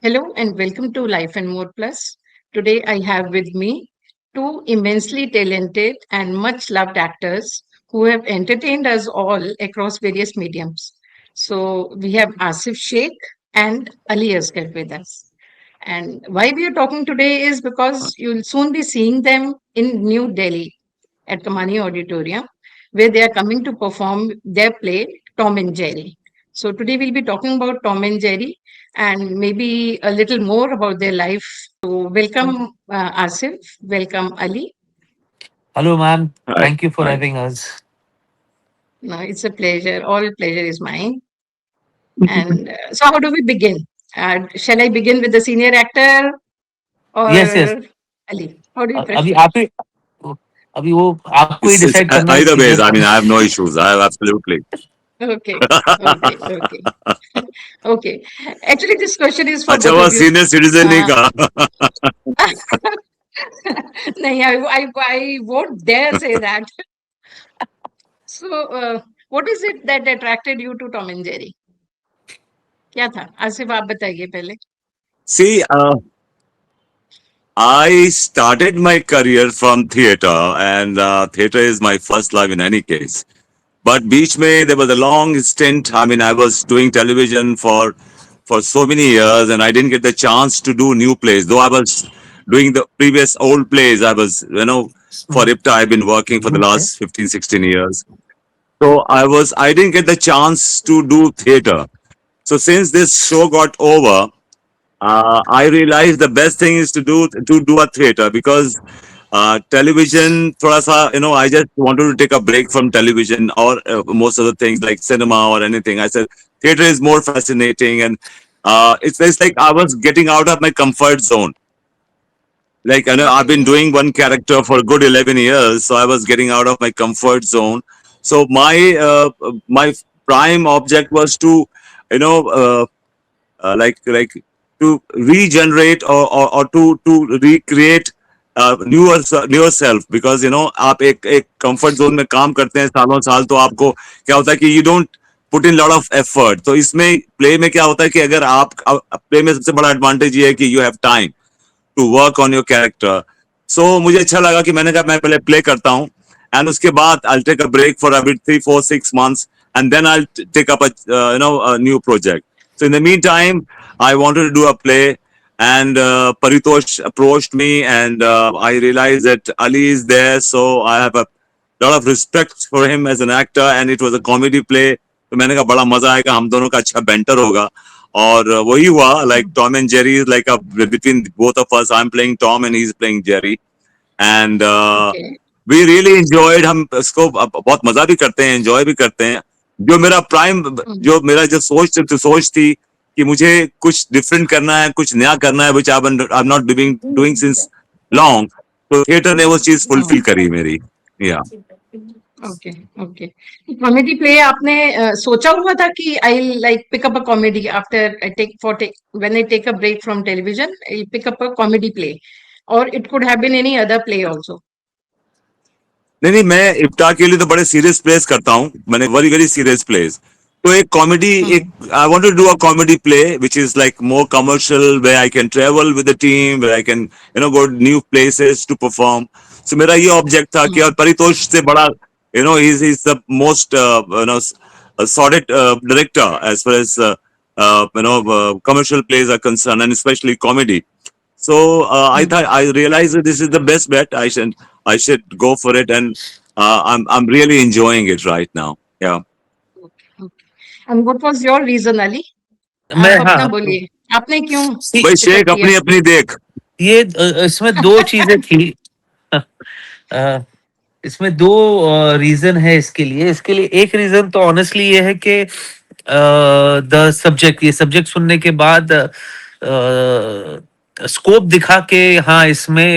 Hello and welcome to Life and More Plus. Today I have with me two immensely talented and much loved actors who have entertained us all across various mediums. So we have Asif Sheikh and Ali Asghar with us. And why we are talking today is because you'll soon be seeing them in New Delhi at Kamani Auditorium, where they are coming to perform their play Tom and Jerry. So today we'll be talking about Tom and Jerry and maybe a little more about their life. So welcome Asif, welcome Ali. Hello, ma'am. Hi. Thank you for Hi. having us. No, it's a pleasure. All pleasure is mine. And so how do we begin? Shall I begin with the senior actor Yes, yes. or Ali? How do you अभी prefer? आप ही अभी वो आपको ही It's decide करना है either ways. Senior I कौन mean, I है. have no issues. I have absolutely. Okay, okay, okay. Okay. Actually, this question is for अच्छा both हुआ of you. सीनियर सिटीजन नहीं Uh, कहा. nahi, I won't dare say that. So, what is it that attracted you to Tom and Jerry? क्या था? आसिफ आप बताइए पहले. See, I started my career from theater, and theater is my first love in any case. But beach mein there was a long stint. I mean, I was doing television for so many years, and I didn't get the chance to do new plays. Though I was doing the previous old plays, I was for IPTA I've been working for the Okay. last 15, 16 years. So I didn't get the chance to do theater. So since this show got over, I realized the best thing is to do a theater because television, thoda sa, I just wanted to take a break from television or most of the things like cinema or anything. I said theater is more fascinating, and it's like I was getting out of my comfort zone. Like I've been Okay. doing one character for a good 11 years, so I was getting out of my comfort zone. So my prime object was to you know like to regenerate or to recreate newer self, because आप एक comfort zone में काम करते हैं सालों साल, तो आपको क्या होता है कि you don't put in lot of effort. तो इसमें प्ले में क्या होता है कि अगर आप प्ले में सबसे बड़ा एडवांटेज ये है कि you have time to work on your character. So मुझे अच्छा लगा कि मैंने कहा मैं पहले प्ले करता हूँ, and उसके बाद I'll take a break for a bit 3, 4, 6 months, and then I'll take up a new project. So in the meantime, I wanted to do a play, and Paritosh approached me, and I realized that Ali is there, so I have a lot of respect for him as an actor, and it was a comedy play. तो मैंने कहा बड़ा मजा आएगा, हम दोनों का अच्छा बेंटर होगा. और वही हुआ. Like Tom and Jerry is like a between both of us. I'm playing Tom and he's playing Jerry, and Okay. we really enjoyed. हम इसको बहुत मजा भी करते हैं, enjoy भी करते हैं. Mhm. जो मेरा जो सोच थी कि मुझे कुछ डिफरेंट करना है, कुछ नया करना है, which I'm not doing since long. तो थिएटर ने वो चीज Oh, फुलफिल करी मेरी. Yeah. Okay okay. Comedy play आपने सोचा हुआ था कि I like pick up a comedy after I take when I take a break from television I pick up a comedy play और it could have been any other play also. नहीं नहीं, मैं इफ्तार के लिए तो बड़े सीरियस प्लेस करता हूँ. मैंने वेरी वेरी सीरियस प्लेस. तो एक कॉमेडी, एक I want to do a comedy play which is like more commercial, where I can travel with the team, where I can go new places to perform. So मेरा ये object था कि, और परितोष से बड़ा ही is the most solid director as far as commercial plays are concerned, and especially comedy. So I thought, I realized that this is the best bet. I should go for it, and I'm really enjoying it right now. Yeah. And what was your reason Ali? मैं आप अपना हाँ. बोलिए, आपने क्यों भाई pickup Sheikh, किया? अपनी अपनी देख. ये इसमें दो चीजें थी. अ, इसमें दो रीजन है इसके लिए. एक रीजन तो ऑनेस्टली ये है कि द सब्जेक्ट, ये सब्जेक्ट सुनने के बाद स्कोप दिखा के, हाँ इसमें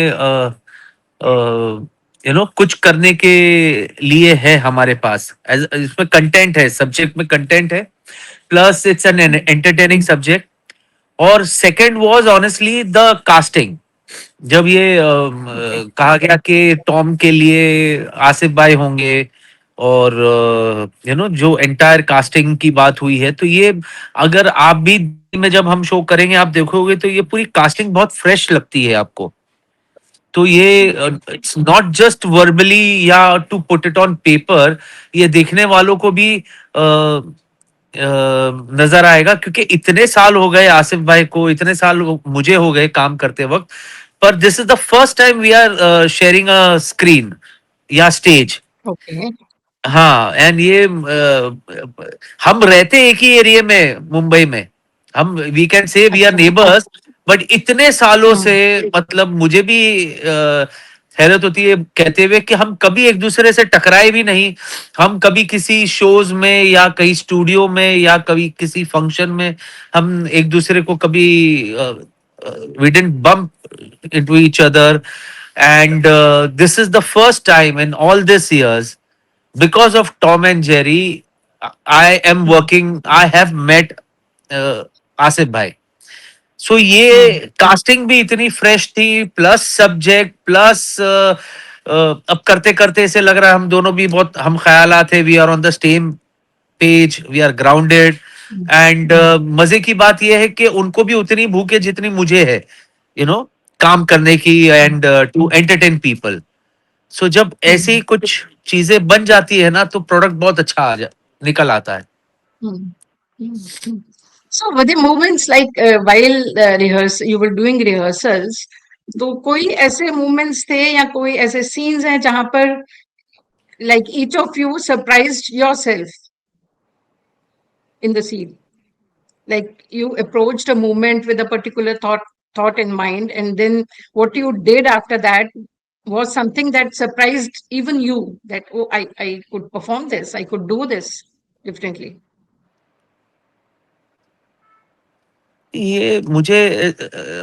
कुछ करने के लिए है हमारे पास. इसमें कंटेंट है, सब्जेक्ट में कंटेंट है, plus it's an entertaining subject. और second was honestly the casting. जब ये ओके. कहा गया कि टॉम के लिए आसिफ भाई होंगे, और जो एंटायर कास्टिंग की बात हुई है, तो ये अगर आप भी में जब हम शो करेंगे आप देखोगे तो ये पूरी कास्टिंग बहुत फ्रेश लगती है आपको। तो ये इट्स नॉट जस्ट वर्बली या to put it on paper, ये देखने वालों को भी नजर आएगा, क्योंकि इतने साल हो गए आसिफ भाई को, इतने साल मुझे हो गए काम करते वक्त, पर this is the first time we are sharing a screen या स्टेज। Okay. हाँ, एंड ये हम रहते एक ही एरिया में मुंबई में, हम we can say we are अच्छा. नेबर्स, बट इतने सालों से Hmm. मतलब मुझे भी हैरत होती है कहते हुए कि हम कभी एक दूसरे से टकराए भी नहीं। हम कभी किसी शोज में या कहीं स्टूडियो में या कभी किसी फंक्शन में हम एक दूसरे को कभी we didn't bump into each other, and this is the first time in all this years because of Tom and Jerry, I am working. I have met Asif भाई। सो ये Hmm. कास्टिंग भी इतनी फ्रेश थी, प्लस सब्जेक्ट, प्लस अब करते करते ऐसे लग रहा है हम दोनों भी बहुत हम ख्यालात है, we are on the same page, we are grounded. And मजे की बात यह है कि उनको भी उतनी भूख है जितनी मुझे है, यू नो, काम करने की एंड टू एंटरटेन पीपल। सो जब ऐसी Hmm. कुछ चीजें बन जाती है ना तो प्रोडक्ट बहुत अच्छा निकल आता है। Hmm. Hmm. Hmm. So were there moments like while you were doing rehearsals, तो कोई ऐसे moments थे या कोई ऐसे scenes हैं जहां पर like each of you surprised yourself in the scene? Like you approached a moment with a particular thought in mind, and then what you did after that was something that surprised even you, that oh, I could perform this, I could do this differently. ये मुझे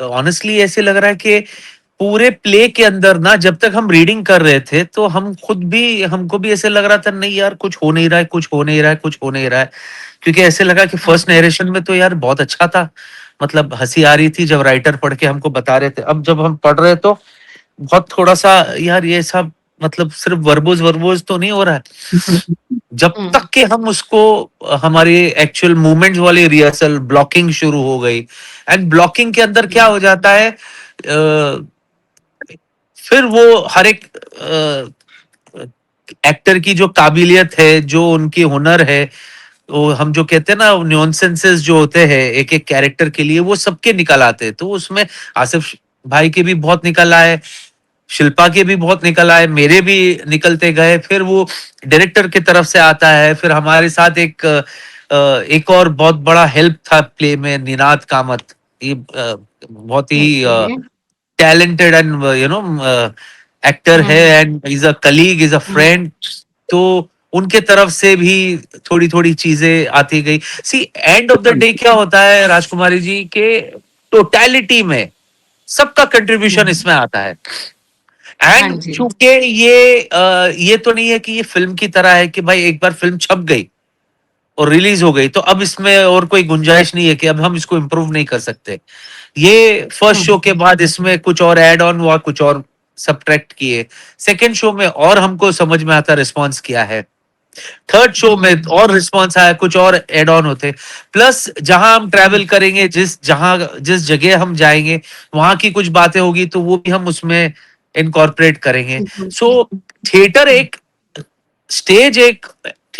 honestly ऐसे लग रहा है कि पूरे play के अंदर ना, जब तक हम रीडिंग कर रहे थे तो हम खुद भी, हमको भी ऐसे लग रहा था नहीं यार कुछ हो नहीं रहा है, कुछ हो नहीं रहा है, कुछ हो नहीं रहा है। क्योंकि ऐसे लगा कि Hmm. फर्स्ट नरेशन में तो यार बहुत अच्छा था, मतलब हंसी आ रही थी जब राइटर पढ़ के हमको बता रहे थे। अब जब हम पढ़ रहे तो बहुत थोड़ा सा यार ये सब मतलब सिर्फ वर्बोज वर्बोज तो नहीं हो रहा है। जब Hmm. तक कि हम उसको हमारी एक्चुअल मूवमेंट्स वाली रिहर्सल ब्लॉकिंग शुरू हो गई, एंड ब्लॉकिंग के अंदर क्या Hmm. हो जाता है, फिर वो हर एक एक्टर की जो काबिलियत है, जो उनकी हुनर है, वो हम जो कहते हैं ना न्यूएंसेस जो होते हैं एक एक कैरेक्टर के लिए, वो सबके निकल आते हैं। तो उसमें आसिफ भाई के भी बहुत निकल आए, शिल्पा के भी बहुत निकल आए, मेरे भी निकलते गए। फिर वो डायरेक्टर की तरफ से आता है, फिर हमारे साथ एक और बहुत बड़ा हेल्प था प्ले में, निनाद कामत। ये बहुत ही Okay. टैलेंटेड एंड एक्टर है, Hmm. And is a colleague, is a Hmm. Friend. तो उनके तरफ से भी थोड़ी थोड़ी चीजें आती गई। सी एंड ऑफ द डे क्या होता है राजकुमारी जी के, टोटलिटी में सबका कंट्रीब्यूशन Hmm. इसमें आता है। हाँ एंड जी. चूंकि ये तो नहीं है कि ये फिल्म की तरह है कि भाई एक बार फिल्म छप गई और रिलीज हो गई तो अब इसमें और कोई गुंजाइश नहीं है कि अब हम इसको इम्प्रूव नहीं कर सकते। ये फर्स्ट शो Hmm. के बाद इसमें कुछ और ऐड ऑन हुआ, कुछ और सब्ट्रैक्ट किए, सेकेंड शो में और हमको समझ में आता रिस्पॉन्स किया है, थर्ड शो में Hmm. और रिस्पॉन्स आया, कुछ और एड ऑन होते। प्लस जहां हम Hmm. ट्रैवल करेंगे, जिस जगह हम जाएंगे वहां की कुछ बातें होगी तो वो भी हम उसमें इनकॉर्पोरेट करेंगे। Hmm. सो थिएटर एक स्टेज, एक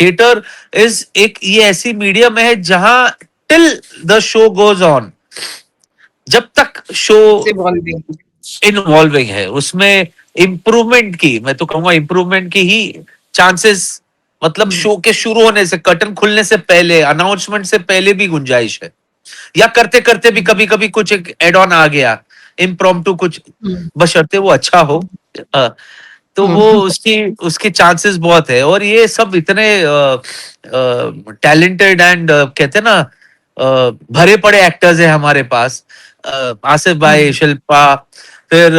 थिएटर इज एक ये ऐसी मीडियम है जहां till the show goes on, जब तक शो It's evolving. इन्वॉल्विंग है उसमें इम्प्रूवमेंट की, मैं तो कहूंगा इम्प्रूवमेंट की ही चांसेस, मतलब Hmm. शो के शुरू होने से, कर्टन खुलने से पहले, अनाउंसमेंट से पहले भी गुंजाइश है, या करते करते भी कभी कभी कुछ एक एड ऑन आ गया इम्प्रॉम्प्टू कुछ, Hmm. बशर्ते वो अच्छा हो। अ, तो वो Hmm. उसकी उसके चांसेस बहुत है। और ये सब इतने टैलेंटेड एंड कहते हैं ना भरे पड़े एक्टर्स हैं हमारे पास। आसिफ भाई, Hmm. शिल्पा, फिर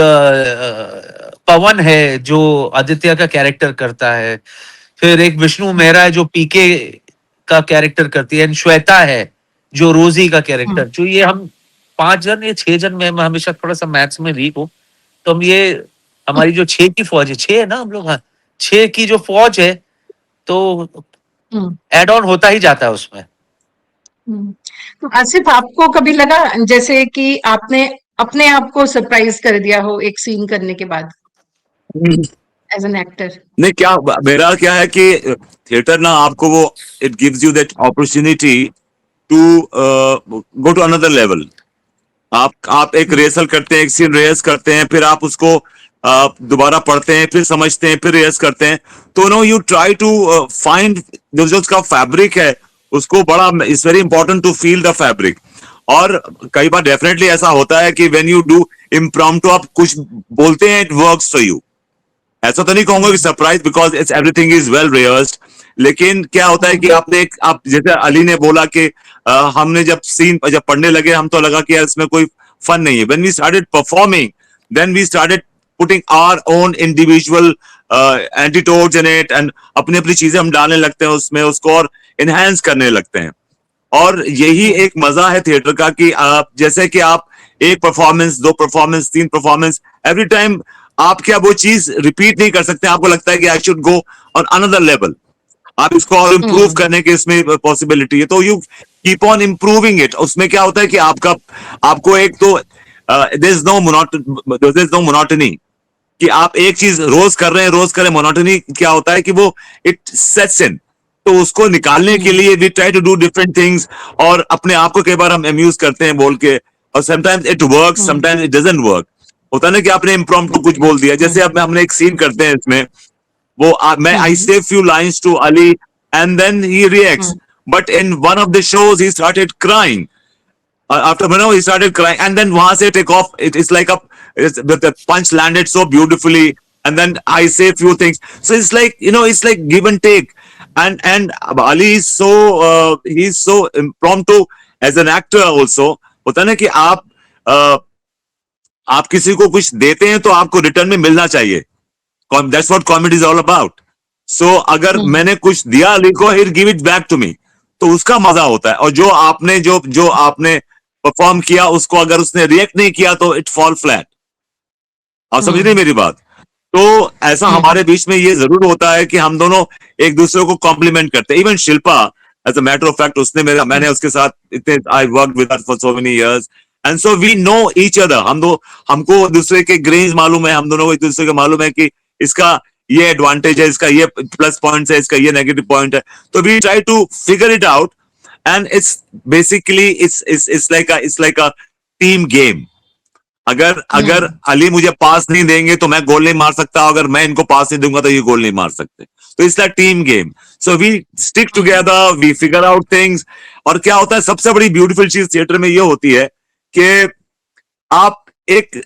पवन है जो आदित्य का कैरेक्टर करता है, फिर एक विष्णु मेहरा है जो पीके का कैरेक्टर करती है, एंड श्वेता है जो रोजी का Hmm. कैरेक्टर। जो ये हम 5 जन या 6 जन में, मैं हमेशा थोड़ा सा मैथ्स में वीक हूँ, तो हम ये हमारी जो 6 की फौज है, 6 है ना हम लोग, हाँ, 6 की जो फौज है, तो Hmm. एड ऑन होता ही जाता है उसमें। तो आसिफ, आपको कभी लगा जैसे कि आपने अपने आप को सरप्राइज कर दिया हो एक सीन करने के बाद एज एन एक्टर? नहीं, क्या मेरा क्या है कि थिएटर ना आपको वो it gives you that opportunity to go to another level. आप एक रिहर्सल करते हैं, एक सीन रिहर्स करते हैं, फिर आप उसको दोबारा पढ़ते हैं, फिर समझते हैं, फिर रिहर्स करते हैं। तो no you try to find जो उसका फैब्रिक है उसको बड़ा it's very important to feel the fabric. और कई बार डेफिनेटली ऐसा होता है कि व्हेन यू डू इम्प्रॉम्प्टू आप कुछ बोलते हैं, इट वर्क्स फॉर यू। ऐसा तो नहीं कहूंगा कि surprise, because it's everything is well rehearsed. लेकिन क्या होता है कि आप जैसे अली ने बोला कि हमने जब पढ़ने लगे हम तो लगा कि यार इसमें कोई फन नहीं है। When we started performing then we started putting our own individual antidotes in it, and अपनी अपनी चीजें हम डालने लगते हैं उसमें, उसको और इनहेंस करने लगते हैं। और यही एक मजा है थिएटर का कि आप जैसे कि आप एक परफॉर्मेंस, दो परफॉर्मेंस, तीन परफॉर्मेंस, एवरी टाइम आप क्या वो चीज रिपीट नहीं कर सकते। आपको लगता है कि I should go on another level, आप इसको और इम्प्रूव करने की इसमें पॉसिबिलिटी है, तो you keep on improving it. उसमें क्या होता है कि आपको एक तो देयर इज नो मोनोटनी कि आप एक चीज रोज कर रहे हैं, रोज करें। मोनोटनी क्या होता है कि वो इट सेट्स इन, तो उसको निकालने के लिए we try to do different things. और अपने आप को कई बार हम अम्यूज करते हैं बोल के, और sometimes it works, sometimes it doesn't work. होता है ना कि आपने इम्प्रॉम्प्टू कुछ बोल दिया, जैसे अब हमने एक सीन करते हैं इसमें, वो मैं I say few lines to Ali and then he reacts, but in one of the shows he started crying. After he started crying, and then wahan se take off. It's like the punch landed so beautifully, and then I say few things. So it's like it's like give and take, and Ali is so he's so impromptu as an actor also. होता है ना कि आप किसी को कुछ देते हैं तो आपको रिटर्न में मिलना चाहिए। That's what comedy is all about. So अगर मैंने कुछ दिया अली को, he'll give it back to me, तो उसका मजा होता है। और जो आपने परफॉर्म किया उसको अगर उसने रिएक्ट नहीं किया तो इट फॉल फ्लैट। आप समझ रही मेरी बात? तो ऐसा हमारे बीच में ये जरूर होता है कि हम दोनों एक दूसरे को कॉम्प्लीमेंट करते हैं। Even Shilpa, as a matter of fact, मैंने उसके साथ इतने I work with her for so many years, and so we know each other. हमको दूसरे के ग्रेन्स मालूम है, हम दोनों को एक दूसरे को मालूम है कि इसका ये एडवांटेज है, इसका ये प्लस पॉइंट है, इसका ये नेगेटिव पॉइंट है। तो we try to figure it out, and it's basically it's like a team game. अगर अली मुझे पास नहीं देंगे तो मैं गोल नहीं मार सकता, अगर मैं इनको पास नहीं दूंगा तो ये गोल नहीं मार सकते। तो it's like team game. So we stick together, we figure out things. और क्या होता है, सबसे बड़ी ब्यूटीफुल चीज थिएटर में ये होती है कि आप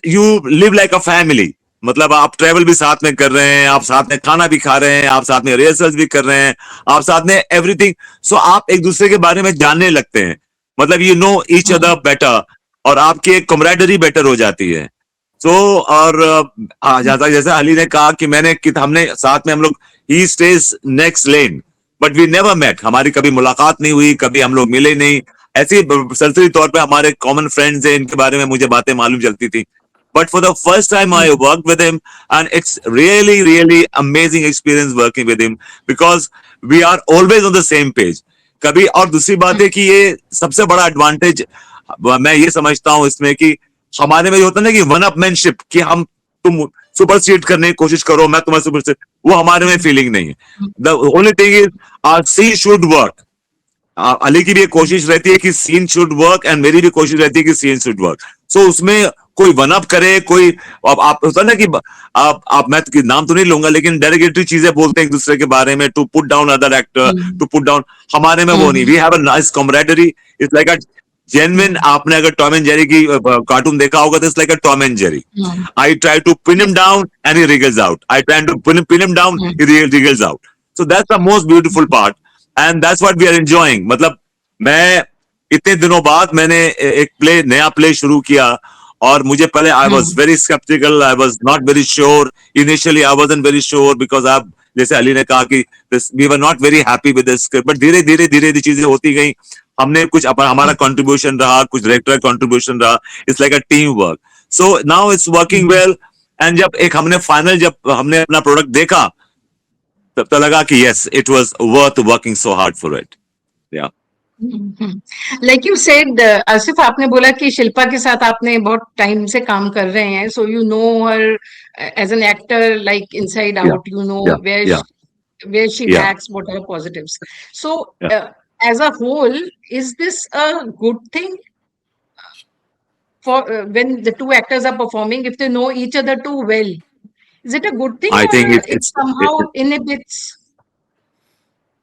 you live like a family. मतलब आप ट्रेवल भी साथ में कर रहे हैं, आप साथ में खाना भी खा रहे हैं, आप साथ में रिहर्सल्स भी कर रहे हैं, आप साथ में एवरीथिंग। सो आप एक दूसरे के बारे में जानने लगते हैं, मतलब you know each other better, और आपकी एक कमराडरी बेटर हो जाती है। सो और जैसे अली ने कहा कि हमने साथ में हम लोग, ही stage next lane but we never met, हमारी कभी मुलाकात नहीं हुई, कभी हम लोग मिले नहीं। ऐसे सरसरी तौर पे हमारे कॉमन फ्रेंड्स हैं, इनके बारे में मुझे बातें मालूम चलती थी। But for the first time I worked with him, and it's really amazing experience working with him because we are always on the same page. कभी, और दूसरी बात है कि ये सबसे बड़ा एडवांटेज मैं ये समझता हूँ इसमें कि हमारे में होता है ना कि वन अपमैनशिप, कि तुम सुपरसीड करने की कोशिश करो, मैं तुम्हें सुपरसीड, वो हमारे में फीलिंग नहीं है। The only thing is our scene should work. Ali की भी एक कोशिश रहती है कि सीन शुड वर्क, एंड मेरी भी कोशिश रहती है कि सीन शुड वर्क। सो उसमें कोई वन अप करे, कोई आप होता है ना कि आप मैं नाम तो नहीं लूंगा, लेकिन डेरिगेटरी चीजें बोलते हैं एक दूसरे के बारे में, to put down other actor, to put down. हमारे में वो नहीं, we have a nice camaraderie, it's like a genuine. आपने अगर टॉम एंड जेरी की कार्टून देखा होगा तो it's like a Tom and Jerry. I try to pin him down and he wriggles out, I try to pin him down, he wriggles out. So that's the most beautiful part, and that's what we are enjoying. मतलब मैं इतने दिनों बाद मैंने एक नया play शुरू किया, और मुझे पहले I was very sceptical, I was not very sure initially, I wasn't very sure because आप जैसे अली ने कहा कि we were not very happy with the script, but धीरे धीरे चीजें होती गई। हमने कुछ हमारा कंट्रीब्यूशन रहा, कुछ डायरेक्टर कंट्रीब्यूशन रहा, it's like a team work. So now it's working well, and जब हमने अपना प्रोडक्ट देखा तब तो लगा कि yes, it was worth working so hard for it. या लाइक यू सेड, आसिफ, आपने बोला कि शिल्पा के साथ आपने बहुत टाइम से काम कर रहे हैं, so you know her as an actor, like inside Yeah, out, you know yeah, where yeah, where she yeah, lacks, what are positives. So, yeah. as a whole, is this a good thing for when the two actors are performing, if they know each other too well? Is it a good thing, I or think it somehow inhibits?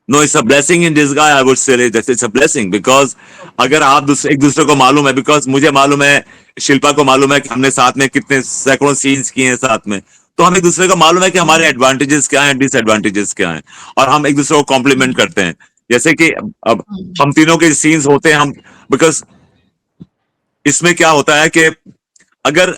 no, it's a blessing in disguise. I would say that it's a blessing because Okay. अगर आप दूसरे एक दूसरे को मालूम है, because मुझे मालूम है, शिल्पा को मालूम है कि हमने साथ में कितने सैकड़ों सीन्स किए हैं साथ में, तो हम एक दूसरे को मालूम है कि हमारे Mm, एडवांटेजेस क्या हैं, डिसएडवांटेजेस क्या हैं, और हम एक दूसरे को कॉम्प्लीमेंट mm, करते हैं। जैसे कि अब mm, हम तीनों के सीन्स होते हैं, हम बिकॉज इसमें क्या होता है कि अगर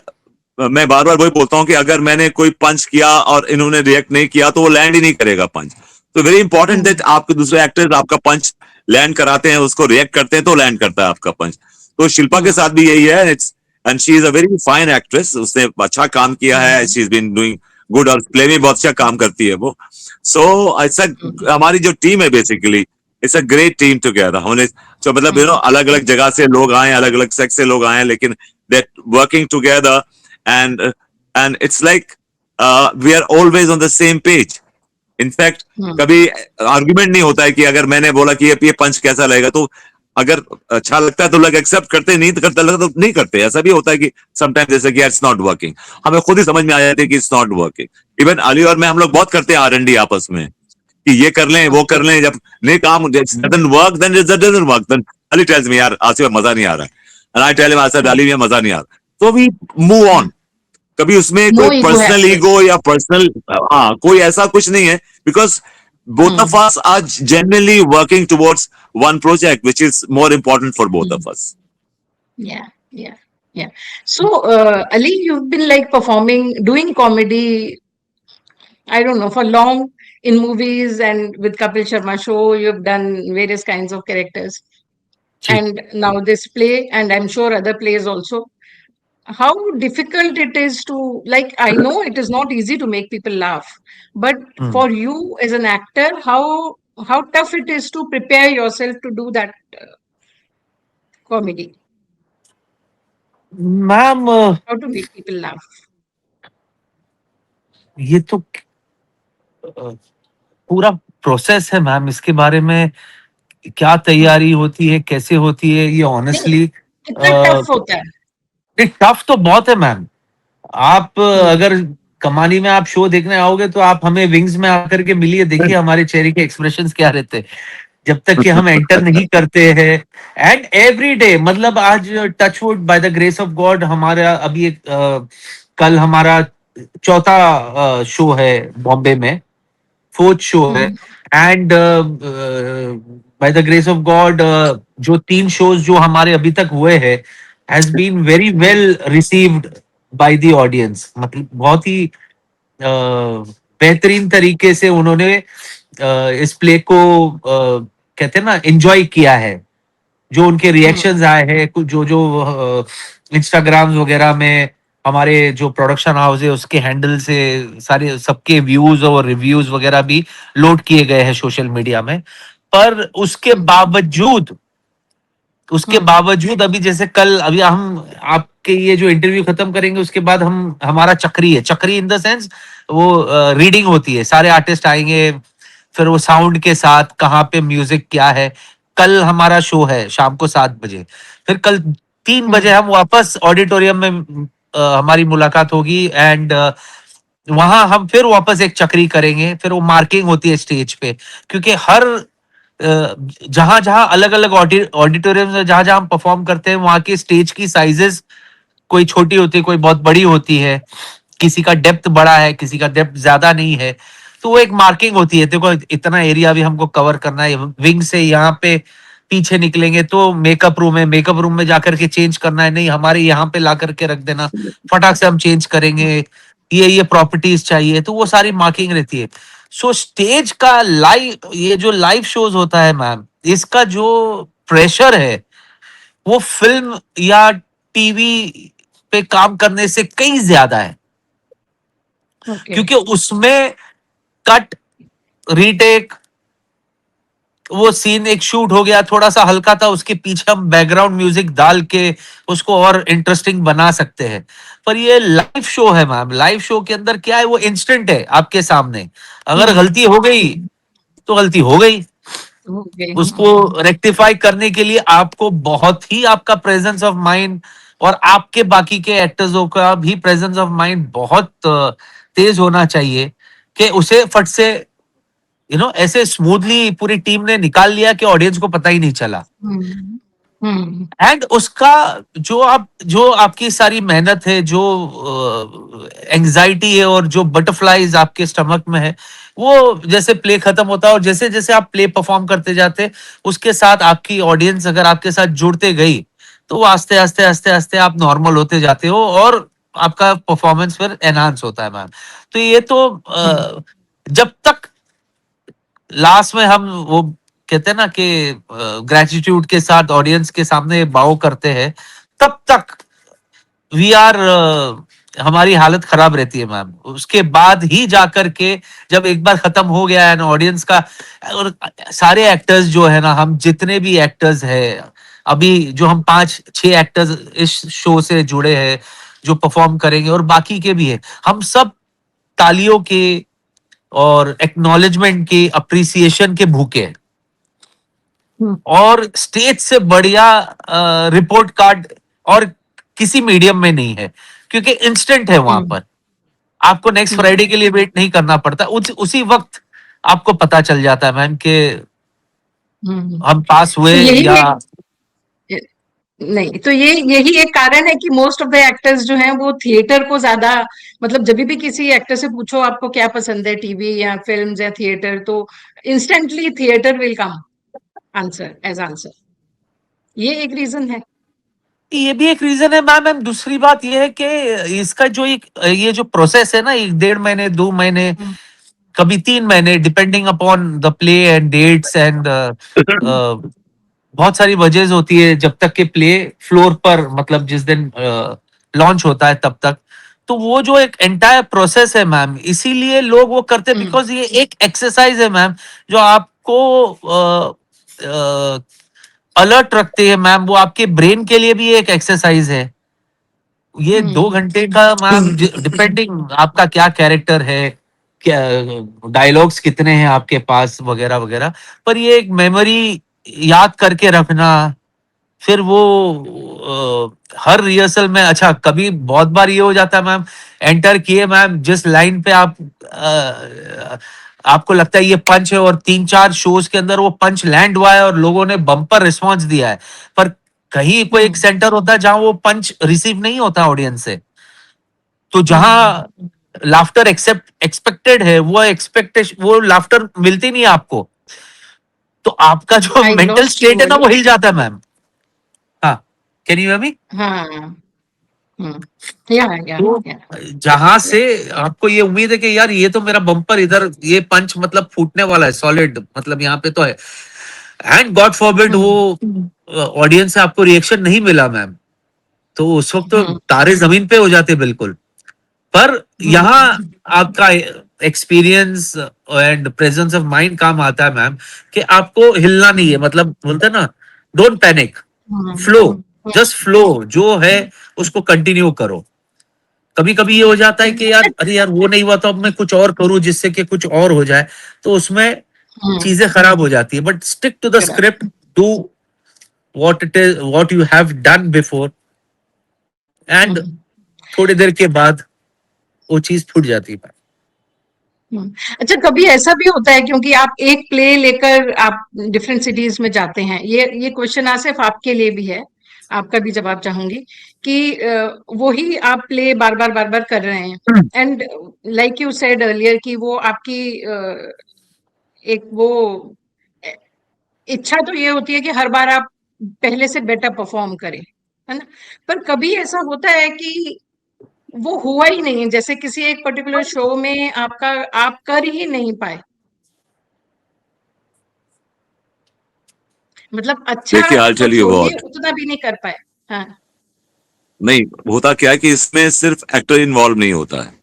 मैं बार बार वही बोलता हूं कि अगर मैंने कोई पंच किया और इन्होंने रिएक्ट नहीं किया तो वो लैंड ही नहीं करेगा पंच। तो वेरी इंपॉर्टेंट दैट mm, आपके दूसरे एक्टर्स आपका पंच लैंड कराते हैं, उसको रिएक्ट करते हैं तो लैंड करता है आपका पंच। तो शिल्पा के mm, साथ भी यही है। It's and she is a very fine actress, उसने अच्छा काम किया है, mm, she is been doing good, और प्ले में बहुत अच्छा काम करती है वो। सो इट्स mm, हमारी जो टीम है basically, it's a great team together. हमने जो मतलब mm, अलग अलग जगह से लोग आए, अलग अलग सेक्स से लोग आए, लेकिन that working together, and it's like we are always on the same page. In fact mm, कभी आर्गुमेंट नहीं होता है कि अगर मैंने बोला कि ये पंच कैसा लगेगा, तो अगर अच्छा लगता है तो लोग एक्सेप्ट करते, नहीं तो करता लगता तो नहीं करते। ऐसा भी होता है कि समटाइम जैसे कि इट्स नॉट वर्किंग, हमें खुद ही समझ में आ जाती है कि it's not working. Even Ali और मैं, हम लोग बहुत करते हैं R&D आपस में कि ये कर लें वो कर okay. लें, जब नहीं काम doesn't work then it doesn't work, then Ali tells me यार आसिफ मजा नहीं आ रहा है, and I tell him Asif Mm, Ali में मजा नहीं आ रहा, तो वी मूव mm. ऑन। कभी उसमें कोई No ego has personal been. Ego या पर्सनल, हाँ, कोई ऐसा कुछ नहीं है, because both of Mm. us are genuinely working towards one project which is more important for both of Mm. us. Yeah, yeah, yeah. So, Ali, you've been like performing, doing comedy, I don't know, for long in movies and with Kapil Sharma show, you've done various kinds of characters. जी। And now this play, and I'm sure other plays also. How difficult it is to, like, I know it is not easy to make people laugh, but hmm. for you as an actor, how tough it is to prepare yourself to do that comedy, ma'am, how to make people laugh. ये तो पूरा process है ma'am, इसके बारे में क्या Hmm. तैयारी होती है, कैसे होती है, ये नहीं, ऑनेस्टली कितना टफ होता है? टफ तो बहुत है मैम। आप Hmm. अगर कमानी में आप शो देखने आओगे तो आप हमें विंग्स में आकर के मिलिए, देखिए हमारे चेहरे के एक्सप्रेशंस क्या रहते हैं जब तक कि हम एंटर नहीं करते हैं। एंड एवरी डे, मतलब आज touchwood by the grace of God हमारा अभी एक कल हमारा चौथा शो है बॉम्बे में, फोर्थ शो है। Hmm. And by the grace of God जो 3 शोज जो हमारे अभी तक हुए हैं has been very Hmm. Well received by the audience. मतलब बहुत ही बेहतरीन तरीके से उन्होंने इस प्ले को कहते हैं ना एंजॉय किया है। जो उनके Hmm. रिएक्शंस आए हैं, कुछ जो जो इंस्टाग्राम वगैरह में हमारे जो प्रोडक्शन हाउस है उसके हैंडल से सारे सबके व्यूज और रिव्यूज वगैरह भी लोड किए गए हैं सोशल मीडिया में। पर Hmm. उसके Hmm. बावजूद अभी जैसे कल अभी हम आपके ये जो इंटरव्यू खत्म करेंगे उसके बाद हम हमारा चक्री है, चक्री इन द सेंस वो रीडिंग होती है, सारे आर्टिस्ट आएंगे, फिर वो साउंड के साथ कहाँ पे म्यूजिक क्या है। कल हमारा शो है शाम को 7 बजे, फिर कल 3 बजे Hmm. हम वापस ऑडिटोरियम में हमारी मुलाकात होगी। एंड वहां हम फिर वापस एक चक्री करेंगे, फिर वो मार्किंग होती है स्टेज पे, क्योंकि हर जहां जहां अलग अलग ऑडिटोरियम में जहां जहां हम परफॉर्म करते हैं वहां की स्टेज की साइजेस कोई छोटी होती है, कोई बहुत बड़ी होती है, किसी का डेप्थ बड़ा है, किसी का डेप्थ ज्यादा नहीं है। तो वो एक मार्किंग होती है, देखो इतना एरिया भी हमको कवर करना है, विंग से यहाँ पे पीछे निकलेंगे तो मेकअप रूम है, मेकअप रूम में जाकर के चेंज करना है, नहीं हमारे यहाँ पे ला करके रख देना, फटाक से हम चेंज करेंगे, ये प्रॉपर्टीज चाहिए, तो वो सारी मार्किंग रहती है। सो स्टेज का लाइव, ये जो लाइव शोज होता है मैम, इसका जो प्रेशर है वो फिल्म या टीवी पे काम करने से कहीं ज्यादा है, Okay. क्योंकि उसमें कट, रीटेक, वो सीन एक शूट हो गया, थोड़ा सा हल्का था, उसके पीछे हम बैकग्राउंड म्यूजिक डाल के उसको और इंटरेस्टिंग बना सकते हैं। पर ये लाइव शो है मैम, लाइव शो के अंदर क्या है, वो इंस्टेंट है आपके सामने। अगर हम्म, गलती हो गई तो गलती हो गई, ओके, उसको रेक्टिफाई करने के लिए आपको बहुत ही आपका प्रेजेंस ऑफ माइंड और आपके बाकी के एक्टर्सों का भी प्रेजेंस ऑफ माइंड बहुत तेज होना चाहिए कि उसे फट से ऐसे स्मूथली पूरी टीम ने निकाल लिया कि ऑडियंस को पता ही नहीं चला। हम्म, हम्म, एंड उसका जो आपकी सारी मेहनत है, जो एंजाइटी है और जो बटरफ्लाईज आपके स्टमक में है, वो जैसे प्ले खत्म होता है और जैसे जैसे आप प्ले परफॉर्म करते जाते, उसके साथ आपकी ऑडियंस अगर आपके साथ जुड़ते गई, तो वो आस्ते आस्ते आस्ते आस्ते आप नॉर्मल होते जाते हो और आपका परफॉर्मेंस फिर एनहांस होता है मैम। तो ये तो हम्म, जब तक लास्ट में हम वो कहते हैं ना कि ग्रेटिट्यूड के साथ ऑडियंस के सामने बाव करते हैं, तब तक वी आर हमारी हालत खराब रहती है मैम। उसके बाद ही जाकर के जब एक बार खत्म हो गया है ना ऑडियंस का, और सारे एक्टर्स जो है ना, हम जितने भी एक्टर्स हैं अभी, जो हम 5-6 एक्टर्स इस शो से जुड़े हैं जो परफॉर्म करेंगे और बाकी के भी है, हम सब तालियों के और एक्नॉलेजमेंट के अप्रिसिएशन के भूखे हैं। हम्म, और स्टेज से बढ़िया रिपोर्ट कार्ड और किसी मीडियम में नहीं है, क्योंकि इंस्टेंट है वहां हम्म, पर। आपको नेक्स्ट हम्म, फ्राइडे के लिए वेट नहीं करना पड़ता, उसी वक्त आपको पता चल जाता है मैम कि हम्म। हम पास हुए तो यही या। एक नहीं, तो ये यही एक कारण है कि मोस्ट ऑफ द एक्टर्स जो हैं वो थिएटर को ज्यादा, मतलब जब भी किसी एक्टर से पूछो आपको क्या पसंद है, टीवी या फिल्म्स या थिएटर, तो instantly theatre will come answer as answer. ये एक रीजन है। ये भी एक रीजन है मैम। मैम दूसरी बात ये है कि इसका जो ये जो प्रोसेस है ना, 1-1.5 महीने 2 महीने, हम्म, कभी 3 महीने, depending upon the play and dates and बहुत सारी वजह होती है जब तक के प्ले फ्लोर पर, मतलब जिस दिन लॉन्च होता है तब तक। तो वो जो एक एंटायर प्रोसेस है मैम, इसीलिए लोग वो करते, हम्म, बिकॉज ये एक एक्सरसाइज है मैम जो आपको अलर्ट रखते हैं मैम। वो आपके ब्रेन के लिए भी एक एक्सरसाइज है। ये हम्म, 2 घंटे का मैम, डिपेंडिंग आपका क्या कैरेक्टर है, क्या डायलॉग्स कितने हैं आपके पास, वगैरह वगैरह। पर ये एक मेमोरी याद करके रखना, फिर वो हर रिहर्सल में, अच्छा कभी बहुत बार ये हो जाता है मैम, एंटर किए मैम, जिस लाइन पे आप आपको लगता है ये पंच है, और 3-4 शोज के अंदर वो पंच लैंड हुआ है और लोगों ने बम्पर रिस्पॉन्स दिया है, पर कहीं कोई एक हम्म, सेंटर होता है जहां वो पंच रिसीव नहीं होता ऑडियंस से। तो हम्म। जहां लाफ्टर एक्सपेक्टेड है, वो लाफ्टर मिलती नहीं है आपको, तो आपका जो आई मेंटल लॉस्ट यू स्टेट है ना, अली। वो हिल जाता है मैम। हाँ, कैन यू हियर मी? हाँ। हम्म, या तो या जहां या। से आपको ये उम्मीद है कि यार ये तो मेरा बम्पर इधर, ये पंच मतलब फूटने वाला है, सॉलिड मतलब यहाँ पे तो है, एंड गॉड फॉरबिड वो हम्म, ऑडियंस से आपको रिएक्शन नहीं मिला मैम, तो उस वक्त तो हम्म, तारे जमीन पे हो जाते बिल्कुल। पर यहाँ हम्म, आपका experience and presence of mind काम आता है मैम, कि आपको हिलना नहीं है, मतलब बोलते हैं ना, don't panic, hmm, flow, hmm, just flow, जो है उसको कंटिन्यू करो। कभी कभी ये हो जाता है कि यार, अरे यार वो नहीं हुआ तो अब मैं कुछ और करूं जिससे कि कुछ और हो जाए, तो उसमें हम्म, चीजें खराब हो जाती है। But stick to the correct, script, do what you have done before, and hmm, थोड़ी देर के बाद वो चीज फूट जाती है। हम्म। अच्छा, कभी ऐसा भी होता है, क्योंकि आप एक प्ले लेकर आप डिफरेंट सिटीज में जाते हैं, ये क्वेश्चन आसिफ आपके लिए भी है, आपका भी जवाब चाहूंगी कि वही आप प्ले बार बार कर रहे हैं, and like you said earlier कि वो आपकी एक वो इच्छा तो ये होती है कि हर बार आप पहले से बेटर परफॉर्म करें, है ना? पर कभी ऐसा होता है कि वो हुआ ही नहीं, जैसे किसी एक पर्टिकुलर शो में आपका आप कर ही नहीं पाए, मतलब अच्छा देखिए, आई तो टेल यू छोड़िए, व्हाट, उतना भी नहीं कर पाए। हाँ। नहीं होता क्या है कि इसमें सिर्फ एक्टर इन्वॉल्व नहीं होता है,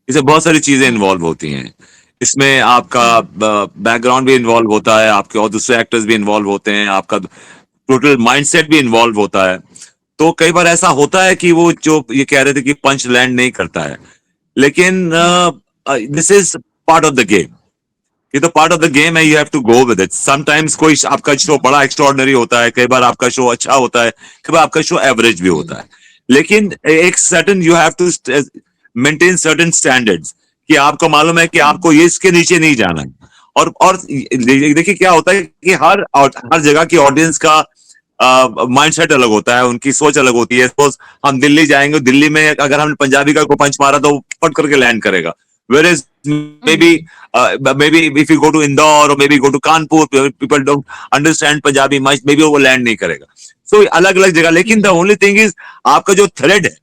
इसमें बहुत सारी चीजें हम्म, इन्वॉल्व होती हैं। इसमें आपका बैकग्राउंड भी इन्वॉल्व होता है, आपके और दूसरे एक्टर्स भी इन्वॉल्व होते हैं, आपका टोटल माइंडसेट भी इन्वॉल्व होता है। तो कई बार ऐसा होता है कि वो जो ये कह रहे थे कि पंच लैंड नहीं करता है, लेकिन this is part of the game. ये तो पार्ट ऑफ द गेम है, you have to go with it. Sometimes कोई आपका शो बड़ा एक्स्ट्रॉर्डनरी होता है, कई बार आपका शो अच्छा होता है, कई बार आपका शो एवरेज भी होता है, लेकिन एक certain you have to maintain certain standards कि आपको मालूम है कि आपको ये इसके नीचे नहीं जाना है। और देखिए क्या होता है कि हर जगह की ऑडियंस का माइंडसेट अलग होता है, उनकी सोच अलग होती है। सपोज हम दिल्ली जाएंगे, दिल्ली में अगर हमने पंजाबी का कोई पंच मारा तो वो पट करके लैंड करेगा, whereas maybe if you go to Indore or maybe go to Kanpur, people don't understand Punjabi much, maybe वो लैंड नहीं करेगा। so अलग अलग जगह, लेकिन द ओनली थिंग इज आपका जो थ्रेड है,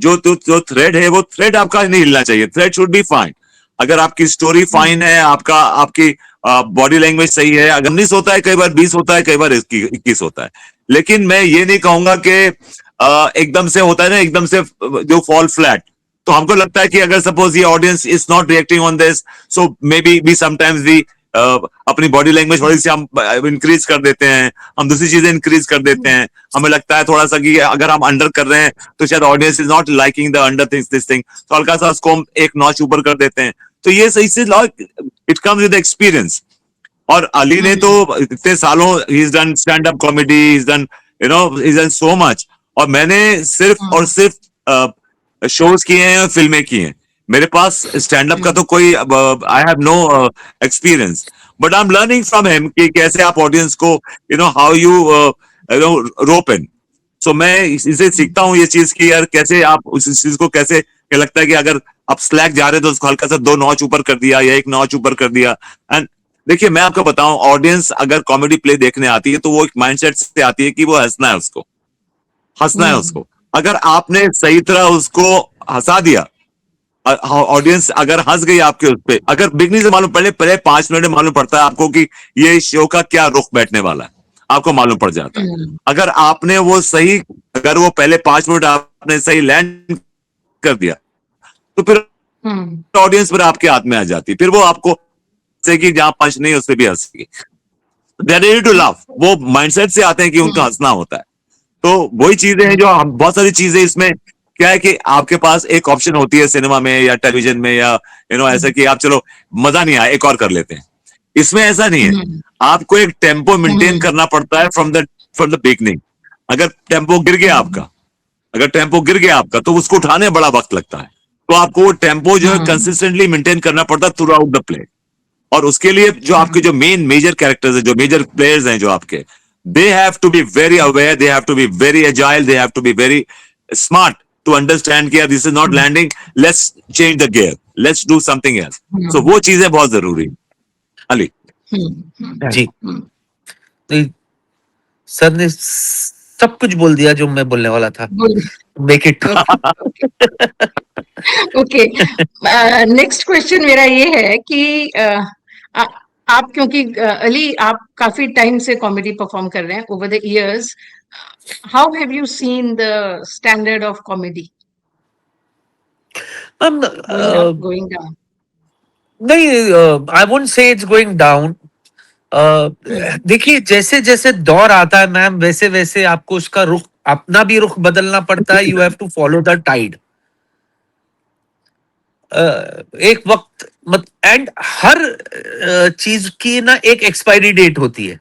जो थ्रेड है, वो थ्रेड आपका नहीं हिलना चाहिए। Thread should be fine. अगर आपकी स्टोरी फाइन है, आपकी बॉडी लैंग्वेज सही है, अगर 19 होता है, कई बार 20 होता है, कई बार 21 होता है, लेकिन मैं ये नहीं कहूंगा कि एकदम से होता है ना, एकदम से जो फॉल फ्लैट। तो हमको लगता है कि अगर सपोज ये audience is not reacting on this, so may be sometimes we अपनी बॉडी लैंग्वेज थोड़ी सी हम इंक्रीज कर देते हैं, हम दूसरी चीजें इंक्रीज कर देते हैं। हमें लगता है थोड़ा सा कि अगर हम अंडर कर रहे हैं तो शायद audience is not liking the under things this thing, तो हल्का सा उसको हम एक नॉच ऊपर कर देते हैं। तो ये सही से इट कम्स विद एक्सपीरियंस। और अली ने तो इतने सालों he is done stand up comedy, he is done he is done so much, और मैंने सिर्फ और सिर्फ शोज किए हैं, फिल्में की हैं। मेरे पास स्टैंड अप का तो कोई I have no experience, but I am learning from him कि कैसे आप ऑडियंस को हाउ यू रोप इन। सो मैं इसे सीखता हूँ ये चीज की, यार कैसे आप उस चीज को कैसे, क्या लगता है कि अगर आप स्लैक जा रहे हो तो उसको हल्का सा 2 नॉच ऊपर कर दिया या 1 नॉच ऊपर कर दिया। एंड देखिए मैं आपको बताऊं, ऑडियंस अगर कॉमेडी प्ले देखने आती है तो वो एक माइंडसेट से आती है कि वो हंसना है, उसको हंसना है उसको। अगर आपने सही तरह उसको हंसा दिया, ऑडियंस अगर हंस गई आपके उस पे, अगर बिगनी से मालूम पहले पहले 5 मिनट में मालूम पड़ता है आपको कि ये शो का क्या रुख बैठने वाला है, आपको मालूम पड़ जाता है। अगर आपने वो सही, अगर वो पहले 5 मिनट आपने सही लैंड कर दिया, तो फिर ऑडियंस पर आपके हाथ में आ जाती, फिर वो आपको कि जहां पंच नहीं उससे भी हंसेगी। They are ready to love, वो माइंडसेट से आते हैं कि उनको हंसना होता है। तो वही चीजें हैं जो हम, बहुत सारी चीजें इसमें क्या है कि आपके पास एक ऑप्शन होती है सिनेमा में या टेलीविजन में या ऐसा कि आप चलो मजा नहीं आया एक और कर लेते हैं। इसमें ऐसा नहीं है, आपको एक टेम्पो मेंटेन करना पड़ता है फ्रॉम द बिगनिंग। अगर टेम्पो गिर गया आपका, अगर टेम्पो गिर गया आपका तो उसको उठाने बड़ा वक्त लगता है, तो आपको वो टेम्पो जो है कंसिस्टेंटली मेंटेन करना पड़ता है थ्रू आउट द प्ले। और उसके लिए जो आपके जो मेजर कैरेक्टर्स है, जो मेजर प्लेयर्स हैं जो आपके, they have to be very aware, they have to be very agile, they have to be very smart to understand कि this is not landing, let's change the gear, let's do something else. So वो चीजें बहुत जरूरी है। अली जी, तो sir ने सब कुछ बोल दिया जो मैं बोलने वाला था। Make it. Okay, next question मेरा ये है कि आप क्योंकि अली आप काफी टाइम से कॉमेडी परफॉर्म कर रहे हैं, over the years how have you seen the standard of comedy going down? नहीं, I won't say it's going down. देखिए जैसे जैसे दौर आता है मैम, वैसे वैसे आपको उसका रुख, अपना भी रुख बदलना पड़ता है। You have to follow the tide. एक वक्त मत, एंड हर चीज की ना एक एक्सपायरी डेट होती है।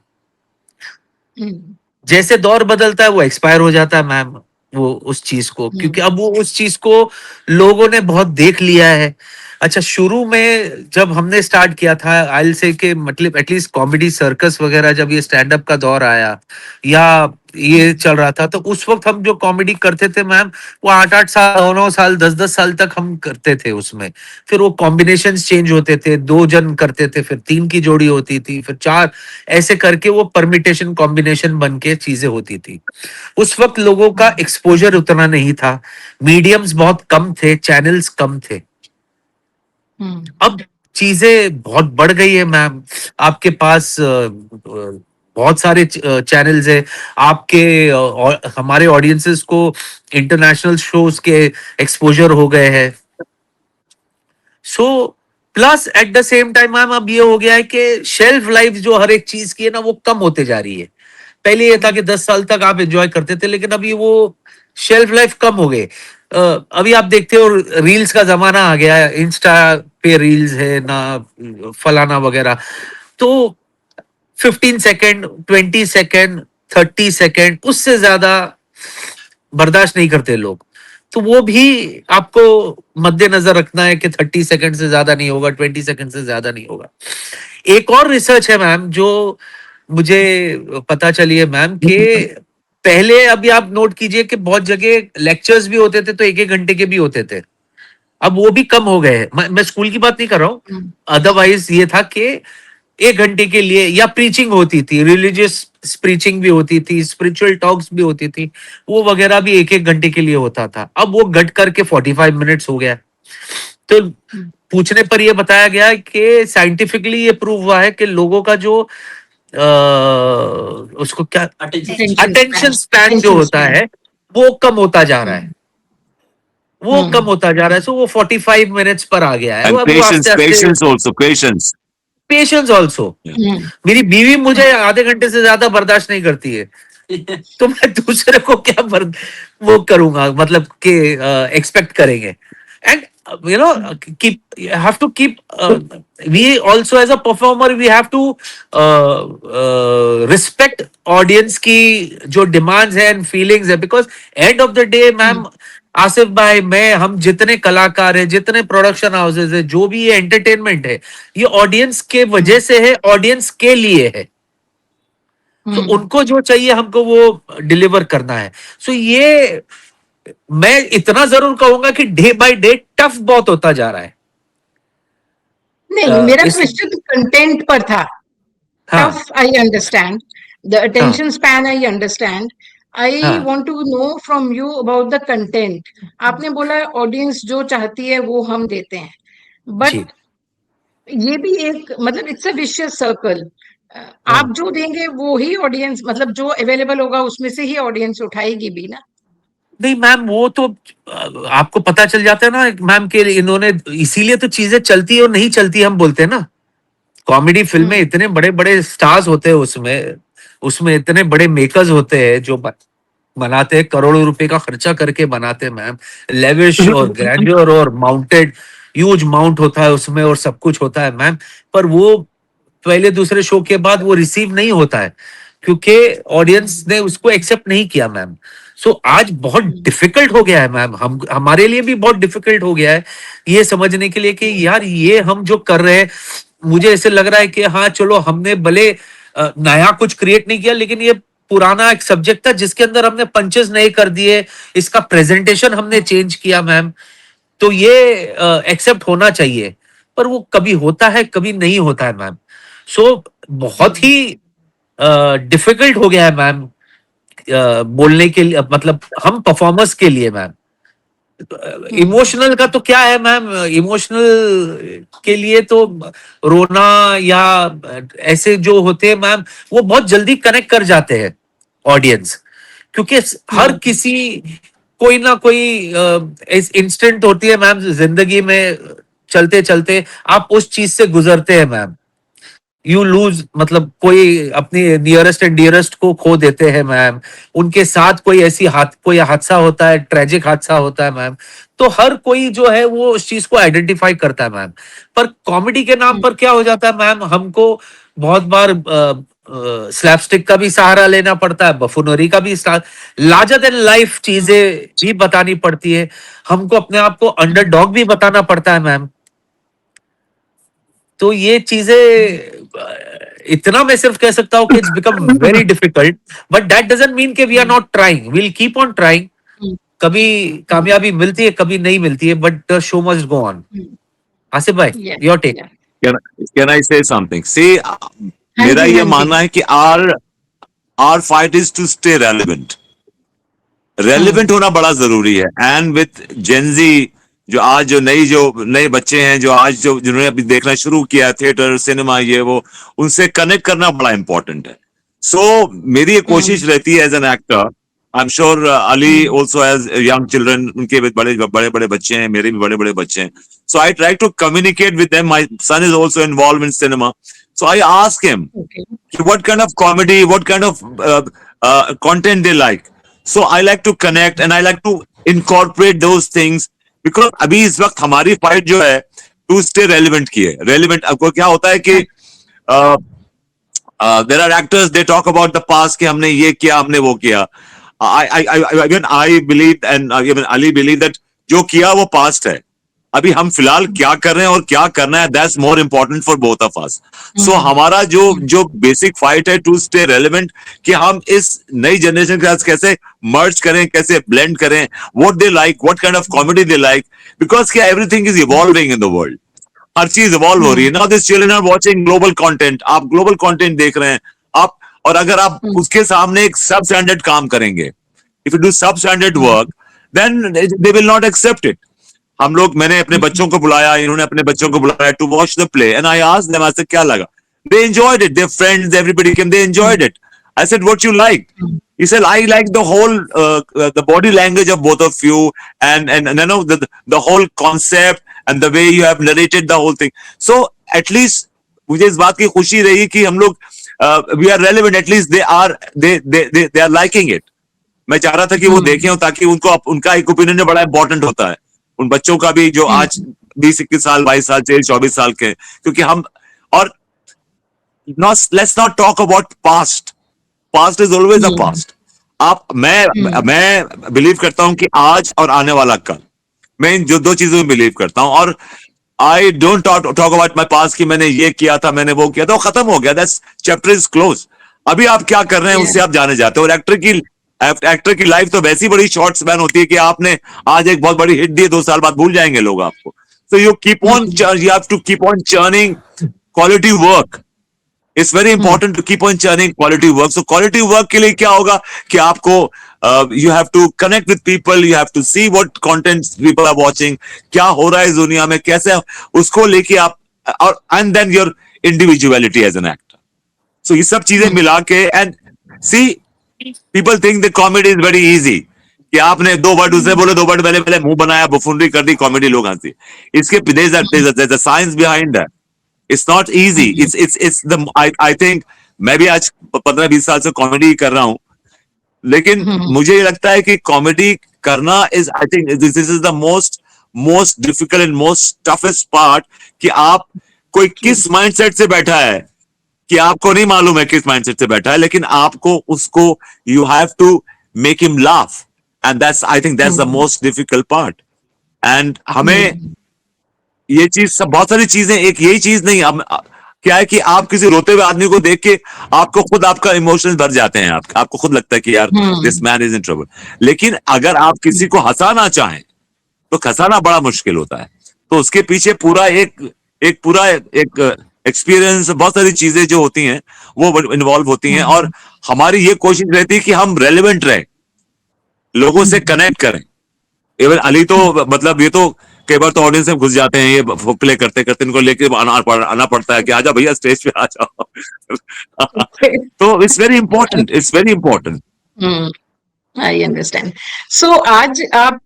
जैसे दौर बदलता है वो एक्सपायर हो जाता है मैम, वो उस चीज को, क्योंकि अब वो उस चीज को लोगों ने बहुत देख लिया है। अच्छा, शुरू में जब हमने स्टार्ट किया था, आई से के मतलब एटलीस्ट कॉमेडी सर्कस वगैरह, जब ये स्टैंड अप का दौर आया या ये चल रहा था, तो उस वक्त हम जो कॉमेडी करते थे मैम, वो 8-8 साल, 9-9 साल, 10-10 साल तक हम करते थे उसमें। फिर वो कॉम्बिनेशंस चेंज होते थे, 2 जन करते थे, फिर 3 की जोड़ी होती थी, फिर 4, ऐसे करके वो परमिटेशन कॉम्बिनेशन बन के चीजें होती थी। उस वक्त लोगों का एक्सपोजर उतना नहीं था, मीडियम्स बहुत कम थे, चैनल्स कम थे। अब चीजें बहुत बढ़ गई है मैम, आपके पास बहुत सारे चैनल्स है आपके, हमारे ऑडियंसेस को इंटरनेशनल शोज के एक्सपोजर हो गए हैं। So plus at the same time ma'am अब ये हो गया है कि शेल्फ लाइफ जो हर एक चीज की है ना वो कम होते जा रही है। पहले ये था कि 10 साल तक आप एंजॉय करते थे, लेकिन अभी वो शेल्फ लाइफ कम हो गए। अभी आप देखते हो रील्स का जमाना आ गया है, इंस्टा पे रील्स है ना, फलाना वगैरह। तो 15 सेकेंड, 20 सेकेंड, 30 सेकेंड, उससे ज्यादा बर्दाश्त नहीं करते लोग। तो वो भी आपको मद्देनजर रखना है कि 30 सेकेंड से ज्यादा नहीं होगा, 20 सेकेंड से ज्यादा नहीं होगा। एक और रिसर्च है मैम जो मुझे पता चली है मैम कि पहले, अभी आप नोट कीजिए कि बहुत जगह लेक्चर्स भी होते थे तो 1-1 घंटे के भी होते थे, अब वो भी कम हो गए हैं। मैं स्कूल की बात नहीं कर रहा हूँ, अदरवाइज ये था कि 1 घंटे के लिए या प्रीचिंग होती थी, रिलीजियस प्रीचिंग भी होती थी, स्पिरिचुअल टॉक्स भी होती थी, वो वगैरह भी 1-1 घंटे के लिए होता था। अब वो घट करके 45 मिनट्स हो गया। तो पूछने पर यह बताया गया है कि साइंटिफिकली ये प्रूव हुआ है कि लोगों का जो उसको क्या अटेंशन स्पैन जो होता है वो कम होता जा रहा है, वो कम होता जा रहा है। सो वो 45 मिनट्स पर आ गया है। And अब वो patience, आस्ते आस्ते, patience also, patience. Patience also. मेरी बीवी मुझे आधे घंटे से ज्यादा बर्दाश्त नहीं करती है, तो मैं दूसरे को क्या वो करूंगा, मतलब कि एक्सपेक्ट करेंगे। And you know keep have to keep, we also as a performer we have to respect audience की जो डिमांड्स है एंड फीलिंग्स है, because end of the day ma'am, Asif भाई, मैं, हम जितने कलाकार हैं, जितने प्रोडक्शन हाउसेज है, जो भी ये एंटरटेनमेंट है, ये ऑडियंस के वजह से है, ऑडियंस के लिए है। तो उनको जो चाहिए हमको वो डिलीवर करना है। सो ये मैं इतना जरूर कहूंगा कि डे बाय डे टफ बहुत होता जा रहा है। नहीं, मेरा क्वेश्चन कंटेंट पर था। हाँ, tough I understand, the attention span I understand, I हाँ, want to know from you about the content. आपने बोला ऑडियंस जो चाहती है वो हम देते हैं, जी। बट ये भी एक, मतलब इट्स अ विशियस सर्कल। आप जो देंगे वो ही ऑडियंस, मतलब जो अवेलेबल होगा उसमें से ही ऑडियंस उठाएगी भी ना। नहीं मैम, वो तो आपको पता चल जाता है ना मैम के इन्होंने, इसीलिए तो चीजें चलती है और नहीं चलती हम बोलते हैं ना। कॉमेडी फिल्में, इतने बड़े बड़े स्टार्स होते हैं उसमें, उसमें इतने बड़े मेकर्स होते हैं जो बनाते हैं, करोड़ों रुपए का खर्चा करके बनाते हैं मैम, लेविश और ग्रैंडियर और माउंटेड, ह्यूज माउंट होता है उसमें और सब कुछ होता है मैम। पर वो पहले दूसरे शो के बाद वो रिसीव नहीं होता है क्योंकि ऑडियंस ने उसको एक्सेप्ट नहीं किया मैम। सो आज बहुत डिफिकल्ट हो गया है मैम, हम हमारे लिए भी बहुत डिफिकल्ट हो गया है ये समझने के लिए कि यार ये हम जो कर रहे हैं, मुझे ऐसे लग रहा है कि हाँ चलो हमने भले नया कुछ क्रिएट नहीं किया, लेकिन ये पुराना एक सब्जेक्ट था जिसके अंदर हमने पंचेस नए कर दिए, इसका प्रेजेंटेशन हमने चेंज किया मैम। तो ये एक्सेप्ट होना चाहिए, पर वो कभी होता है कभी नहीं होता है मैम। सो बहुत ही डिफिकल्ट हो गया है मैम बोलने के लिए, मतलब हम परफॉर्मर्स के लिए मैम। इमोशनल का तो क्या है मैम, इमोशनल के लिए तो रोना या ऐसे जो होते हैं मैम, वो बहुत जल्दी कनेक्ट कर जाते हैं ऑडियंस, क्योंकि हर किसी कोई ना कोई इंस्टेंट होती है मैम जिंदगी में, चलते चलते आप उस चीज से गुजरते हैं मैम, यू लूज, मतलब कोई अपनी नियरेस्ट एंड डियरेस्ट को खो देते हैं मैम, उनके साथ कोई हादसा होता है, ट्रेजिक हादसा होता है मैम। तो हर कोई जो है वो उस चीज को आइडेंटिफाई करता है मैम। पर कॉमेडी के नाम पर क्या हो जाता है मैम, हमको बहुत बार स्लैपस्टिक का भी सहारा लेना पड़ता है, बफूनरी का भी लार्जर देन लाइफ चीजें भी बतानी पड़ती है, हमको अपने आप को अंडरडॉग भी बताना पड़ता है मैम। तो ये चीजें इतना मैं सिर्फ कह सकता हूँ कि it's become very difficult, but that doesn't mean कि we are not trying, we will keep on trying. कभी कामयाबी मिलती है, कभी नहीं मिलती है, but the show must go on. Asif भाई, Yeah, your take. yeah. Can I say something? See, हाँ मेरा जी, ये हाँ जी। मानना है कि our fight is to stay relevant. Relevant होना बड़ा जरूरी है। And with Gen Z, जो नए बच्चे हैं, जिन्होंने अभी देखना शुरू किया, थिएटर, सिनेमा, ये वो, उनसे कनेक्ट करना बड़ा इंपॉर्टेंट है। सो मेरी ये कोशिश रहती है as an actor I'm sure Ali also has young children. उनके भी बड़े बड़े बच्चे हैं, मेरे भी बड़े बड़े बच्चे हैं. So I try to communicate with them. My son is also involved in cinema. So I ask him Okay. what kind of comedy, what kind of content they like. So I like to connect and I like to incorporate those things because अभी इस वक्त हमारी fight जो है to stay relevant की है. Relevant आपको क्या होता है कि there are actors they talk about the past कि हमने ये किया हमने वो किया. I believe and even Ali believe that जो किया वो past है. अभी हम फिलहाल क्या कर रहे हैं और क्या करना है that's more important for both of us. So हमारा जो basic fight है to stay relevant कि हम इस नई generation के साथ कैसे merge करें, कैसे blend करें, what they like, what kind of comedy they like, because क्या everything is evolving in the world. हर चीज इवॉल्व हो रही है. Now this children are watching global content. आप ग्लोबल कंटेंट देख रहे हैं आप, और अगर आप उसके सामने एक सब स्टैंडर्ड काम करेंगे, if you do substandard work, then they will not accept it. मैंने अपने बच्चों को बुलाया, इन्होंने अपने बच्चों को बुलाया to watch the play and I asked them, I said क्या लगा? They enjoyed it, their friends, everybody came, they enjoyed it. I said, what you like? He said, I like the whole, the body language of both of you and you know, the whole concept and the way you have narrated the whole thing. So at least मुझे इस बात की खुशी रही कि हम लोग we are relevant, at least they are liking it. मैं चाह रहा था कि वो देखें और ताकि उनको उनका एक ओपिनियन जो बड़ा इंपॉर्टेंट होता है उन बच्चों का भी जो आज 20-21 साल 22 साल 24 साल के, क्योंकि हम और let's not talk about past. Past is always a past. मैं बिलीव करता हूं कि आज और आने वाला कल, मैं इन जो दो चीजों में बिलीव करता हूं. और I don't talk about my past कि मैंने ये किया था, मैंने वो किया था, वो खत्म हो गया. That's chapter is close. अभी आप क्या कर रहे हैं उससे आप जाने जाते हो. और एक्टर की लाइफ तो वैसी बड़ी शॉर्ट स्पैन होती है कि आपने आज एक बहुत बड़ी हिट दी, 2 साल बाद भूल जाएंगे लोग आपको. So you have to keep on churning quality work. It's very important to keep on churning quality work. So quality work के लिए क्या होगा कि आपको you have to connect with people, you have to see what content people are watching, क्या हो रहा है इस दुनिया में, कैसे उसको लेके आप, और and then your individuality as an actor. So ये सब चीजें मिला के, and see people think the comedy is very easy कि आपने 2 वर्ड उसने बोले, 2 वर्ड पहले मुंह बनाया, बुफुनरी कर दी, कॉमेडी लोग हंसी. इसके there's a science behind that. It's not easy. It's the I think मैं भी आज 15-20 साल से कॉमेडी कर रहा हूं, लेकिन मुझे लगता है कि कॉमेडी करना is I think this is the most difficult and most toughest part कि आप कोई किस माइंडसेट से बैठा है कि आपको नहीं मालूम है किस माइंडसेट से बैठा है, लेकिन आपको उसको you have to make him laugh and I think that's the most difficult part. And हमें ये चीज सब बहुत सारी चीजें, एक यही चीज नहीं. अब क्या है कि आप किसी रोते हुए आदमी को देख के आपको खुद आपका इमोशंस भर जाते हैं, आपको खुद लगता है कि यार this man is in trouble. लेकिन अगर आप किसी को हंसाना चाहें तो हंसाना बड़ा मुश्किल होता है. तो उसके पीछे पूरा एक एक्सपीरियंस, बहुत सारी चीजें जो होती हैं वो इन्वॉल्व होती हैं. और हमारी ये कोशिश रहती है कि हम रेलेवेंट रहे, लोगों से कनेक्ट करें. इवन अली तो मतलब ये तो कई बार तो ऑडियंस में घुस जाते हैं, ये प्ले करते करते इनको लेके आना पड़ता है कि आजा भैया स्टेज पे आ जाओ. तो it's very important. I understand. So आज आप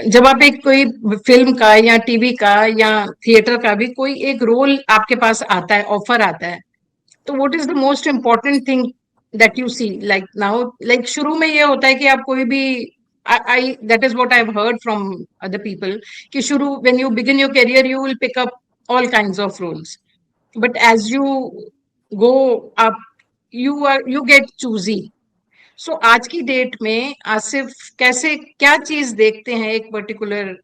जब आप एक कोई फिल्म का या टीवी का या थिएटर का भी कोई एक रोल आपके पास आता है, ऑफर आता है, तो what is the most important thing that you see like now? Like शुरू में ये होता है कि आप कोई भी that is what I've heard from other people कि शुरू when you begin your career you will pick up all kinds of roles, but as you go up you get choosy. So आज की डेट में आसिफ कैसे क्या चीज देखते हैं एक पर्टिकुलर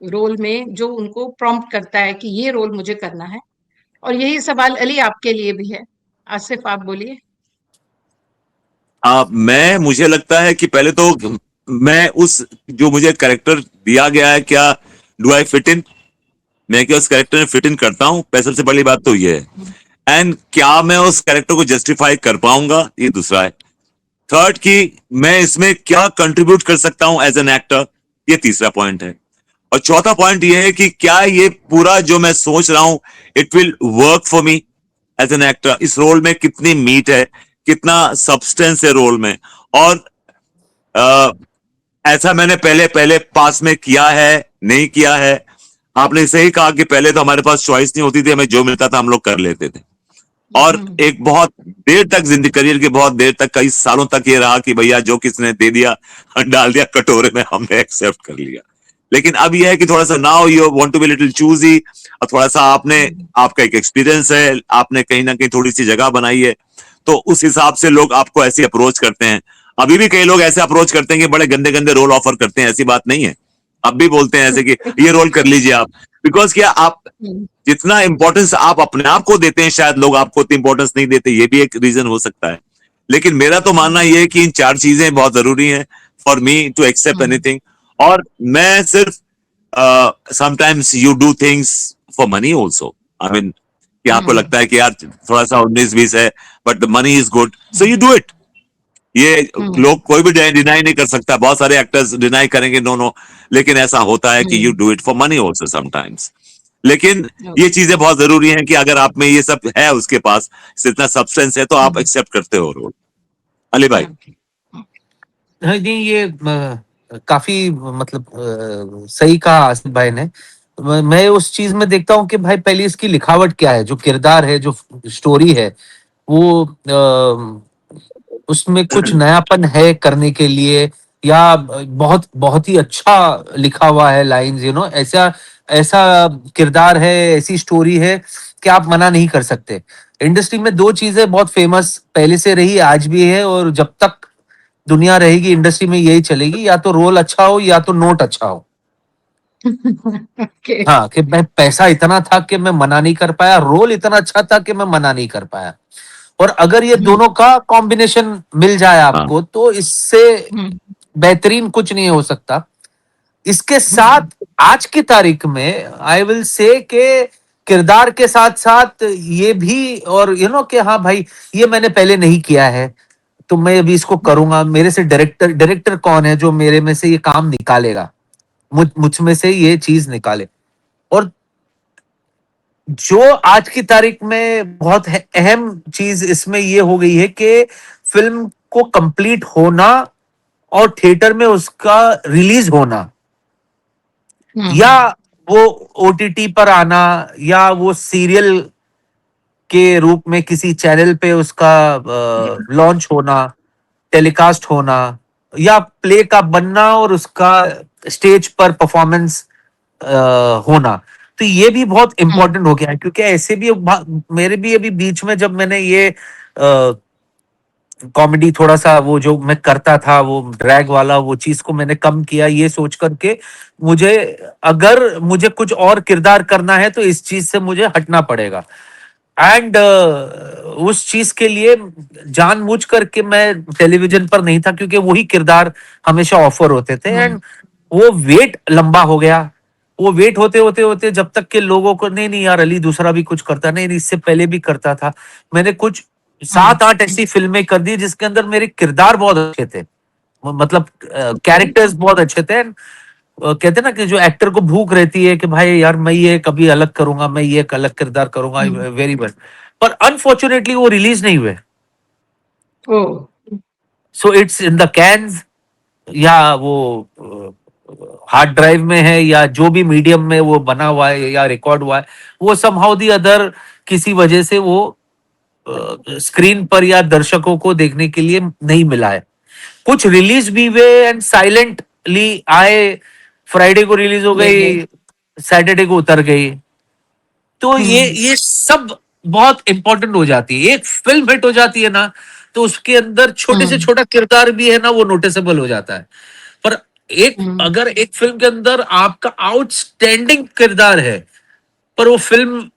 रोल में जो उनको प्रॉम्प्ट करता है कि ये रोल मुझे करना है? और यही सवाल अली आपके लिए भी है. आसिफ आप बोलिए. मुझे लगता है कि पहले तो मैं उस जो मुझे कैरेक्टर दिया गया है, क्या डू आई फिट इन, मैं क्या उस कैरेक्टर में फिट इन करता हूं, सबसे बड़ी बात तो ये है. एंड क्या मैं उस कैरेक्टर को जस्टिफाई कर पाऊंगा, ये दूसरा है. थर्ड कि मैं इसमें क्या कंट्रीब्यूट कर सकता हूं एज एन एक्टर, ये तीसरा पॉइंट है. और चौथा पॉइंट ये है कि क्या ये पूरा जो मैं सोच रहा हूं it will work for me as an actor. इस रोल में कितनी मीट है, कितना सब्सटेंस है रोल में. और ऐसा मैंने पहले पहले पास में किया है, नहीं किया है। आपने सही कहा कि पहले तो हमारे पास चॉइस नहीं होती थी, हमें जो मिलता था हम लोग कर लेते थे। और एक बहुत देर तक जिंदगी, करियर के बहुत देर तक, कई सालों तक ये रहा कि भैया जो किसने दे दिया डाल दिया कटोरे में, हमने एक्सेप्ट कर लिया। लेकिन अब यह है कि थोड़ा सा now you want to be little choosy, और थोड़ा सा आपका एक एक्सपीरियंस है, आपने कहीं ना कहीं थोड़ी सी जगह बनाई है, तो उस हिसाब से लोग आपको ऐसे अप्रोच करते हैं। अभी भी कई लोग ऐसे अप्रोच करते हैं कि बड़े गंदे गंदे रोल ऑफर करते हैं, ऐसी बात नहीं है। अब भी बोलते हैं ऐसे कि ये रोल कर लीजिए आप, बिकॉज क्या आप जितना इंपॉर्टेंस आप अपने आप को देते हैं, शायद लोग आपको उतनी इंपॉर्टेंस नहीं देते, ये भी एक रीजन हो सकता है। लेकिन मेरा तो मानना ये है कि इन 4 चीजें बहुत जरूरी हैं for me to accept anything. और मैं सिर्फ sometimes you do things for money also, I mean कि आपको लगता है कि यार थोड़ा सा 19-20 है, but the money is good, so you do it. ये लोग कोई भी डिनाई नहीं कर सकता, बहुत सारे एक्टर्स डिनाई करेंगे नो नो, लेकिन ऐसा होता है कि you do it for money also sometimes. लेकिन ये चीजें बहुत जरूरी हैं कि अगर आप में ये सब है, उसके पास इतना सब्सटेंस है, तो आप एक्सेप्ट करते हो रोल। अली भाई। हाँ, नहीं ये काफी मतलब सही कहा आसिफ भाई ने। मैं उस चीज में देखता हूँ कि भाई पहले इसकी लिखावट क्या है, जो किरदार है, जो स्टोरी है, वो उसमें कुछ नयापन है करने के लिए, या बहुत बहुत ही अच्छा लिखा हुआ है लाइंस, ऐसा ऐसा किरदार है, ऐसी स्टोरी है कि आप मना नहीं कर सकते। इंडस्ट्री में 2 चीजें बहुत फेमस पहले से रही, आज भी है, और जब तक दुनिया रहेगी इंडस्ट्री में यही चलेगी, या तो रोल अच्छा हो या तो नोट अच्छा हो। Okay. हाँ, कि मैं पैसा इतना था कि मैं मना नहीं कर पाया, रोल इतना अच्छा था कि मैं मना नहीं कर पाया। और अगर ये दोनों का कॉम्बिनेशन मिल जाए हाँ आपको, तो इससे बेहतरीन कुछ नहीं हो सकता। इसके साथ आज की तारीख में आई विल से के किरदार के साथ साथ ये भी, और कि हाँ भाई ये मैंने पहले नहीं किया है, तो मैं अभी इसको करूंगा। मेरे से डायरेक्टर डायरेक्टर कौन है जो मेरे में से ये काम निकालेगा, मुझ में से ये चीज निकाले। और जो आज की तारीख में बहुत अहम चीज इसमें ये हो गई है कि फिल्म को कंप्लीट होना और थिएटर में उसका रिलीज होना, या वो ओटीटी पर आना, या वो सीरियल के रूप में किसी चैनल पे उसका लॉन्च होना, टेलीकास्ट होना, या प्ले का बनना और उसका स्टेज पर परफॉर्मेंस होना, तो ये भी बहुत इंपॉर्टेंट हो गया है। क्योंकि ऐसे भी मेरे भी अभी बीच में, जब मैंने ये कॉमेडी थोड़ा सा वो जो मैं करता था, वो ड्रैग वाला वो चीज को मैंने कम किया, ये सोच करके मुझे, अगर मुझे कुछ और किरदार करना है तो इस चीज से मुझे हटना पड़ेगा। एंड उस चीज के लिए जानबूझ करके मैं टेलीविजन पर नहीं था, क्योंकि वही किरदार हमेशा ऑफर होते थे, एंड वो वेट लंबा हो गया। वो वेट होते होते होते जब तक के लोगों को, नहीं नहीं यार अली दूसरा भी कुछ करता, नहीं नहीं इससे पहले भी करता था। मैंने कुछ 7-8 ऐसी फिल्में कर दी जिसके अंदर मेरे किरदार बहुत अच्छे थे, मतलब कैरेक्टर्स बहुत अच्छे थे। कहते ना कि जो एक्टर को भूख रहती है कि भाई यार मैं ये कभी अलग करूंगा, मैं ये एक अलग किरदार करूंगा, वेरी वेल। पर अनफॉर्चुनेटली वो रिलीज नहीं हुए। Oh. So it's in the cans, या वो हार्ड ड्राइव में है, या जो भी मीडियम में वो बना हुआ है या रिकॉर्ड हुआ है, वो समहाउ दी अदर किसी वजह से वो स्क्रीन पर या दर्शकों को देखने के लिए नहीं मिला है। कुछ रिलीज भी हुए एंड साइलेंटली आए, फ्राइडे को रिलीज हो गई, सैटरडे को उतर गई। तो ये सब बहुत इंपॉर्टेंट हो जाती है। एक फिल्म हिट हो जाती है ना, तो उसके अंदर छोटे से छोटा किरदार भी है ना, वो नोटिसेबल हो जाता है। पर अगर एक फिल्म के अंदर आपका आउटस्टैंडिंग किरदार है, पर वो फिल्म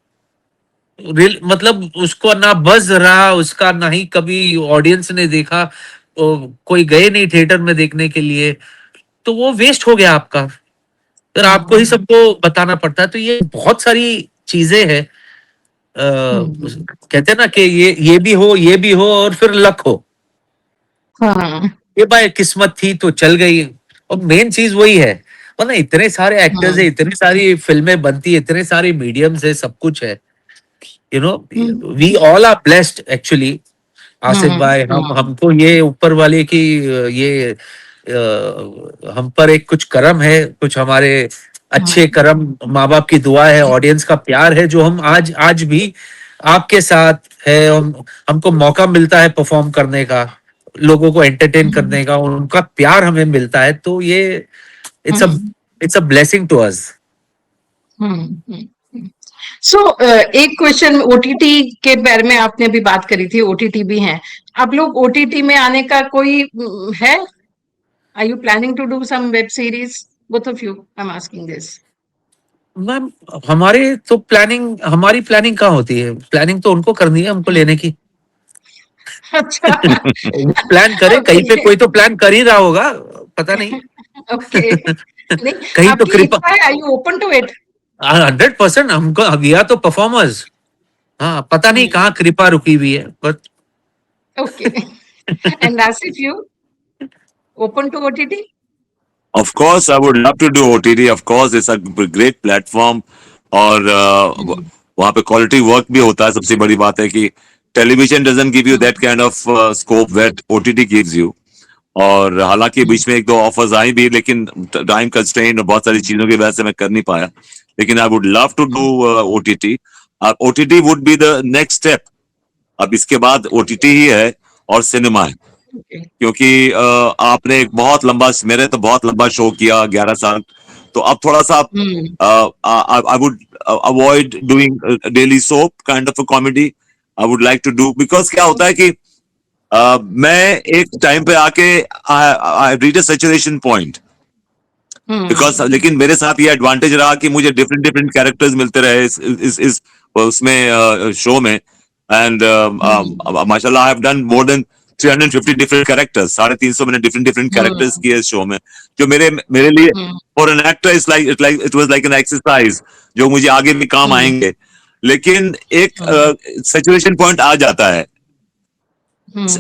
मतलब उसको ना बज रहा उसका, ना ही कभी ऑडियंस ने देखा, कोई गए नहीं थिएटर में देखने के लिए, तो वो वेस्ट हो गया आपका। फिर आपको ही सबको बताना पड़ता है। तो ये बहुत सारी चीजें हैं, कहते हैं ना कि ये भी हो और फिर लक हो। ये भाई किस्मत थी तो चल गई। और मेन चीज वही है, वरना इतने सारे एक्टर्स है, इतनी सारी फिल्में बनती है, इतने सारे मीडियम्स है, सब कुछ है। We all are blessed actually. Asif भाई, हमको ये ऊपर वाले की ये हम पर एक कुछ कर्म है, कुछ हमारे अच्छे कर्म, माँ बाप की दुआ है, ऑडियंस का प्यार है, जो हम आज आज भी आपके साथ है। हमको मौका मिलता है परफॉर्म करने का, लोगों को एंटरटेन करने का, और उनका प्यार हमें मिलता है, तो ये it's a hmm, it's a blessing to us. So एक क्वेश्चन ओटीटी के बारे में आपने अभी बात करी थी, ओटीटी भी है, आप लोग ओटीटी में आने का कोई है? Are you planning to do some web series, both of you, I am asking this. Ma'am, हमारी प्लानिंग कहाँ होती है? प्लानिंग तो उनको करनी है, हमको लेने की। अच्छा। प्लान करे कहीं पे, ओके। कोई तो प्लान कर ही रहा होगा, पता नहीं। ओके, नहीं, कहीं तो आपकी कृपा। इच्छा है, are you open to it? 100% हमको, वी आर तो परफॉर्मर्स। हाँ, पता नहीं कहाँ कृपा रुकी हुई है, but okay. And Asif, you open to OTT? Of course, I would love to do OTT. Of course, it's a great platform और वहाँ पे क्वालिटी वर्क भी होता है। सबसे बड़ी बात है कि television doesn't give you that kind of scope that OTT gives you. और हालांकि बीच में एक दो ऑफर्स आई भी, लेकिन टाइम कंस्ट्रेंट और बहुत सारी चीजों की वजह से मैं कर नहीं पाया। लेकिन I would love to do OTT. OTT would be the next step. अब इसके बाद ओटीटी ही है और सिनेमा है, ओके। क्योंकि आपने एक बहुत लंबा, मेरे तो बहुत लंबा शो किया, 11 साल। तो अब थोड़ा सा I would avoid doing daily soap kind of a comedy. I would like to do, because क्या होता है कि मैं एक टाइम पे आके I reach a saturation point. Because लेकिन मेरे साथ ये एडवांटेज रहा कि मुझे डिफरेंट डिफरेंट कैरेक्टर्स मिलते रहे इस उसमें शो में। एंड माशाल्लाह I have done more than 350 different characters. 350 मैंने डिफरेंट डिफरेंट कैरेक्टर्स किए इस शो में, जो मेरे मेरे लिए for an actor it was like an exercise, जो मुझे आगे भी काम आएंगे। लेकिन एक सैचुरेशन पॉइंट आ जाता है।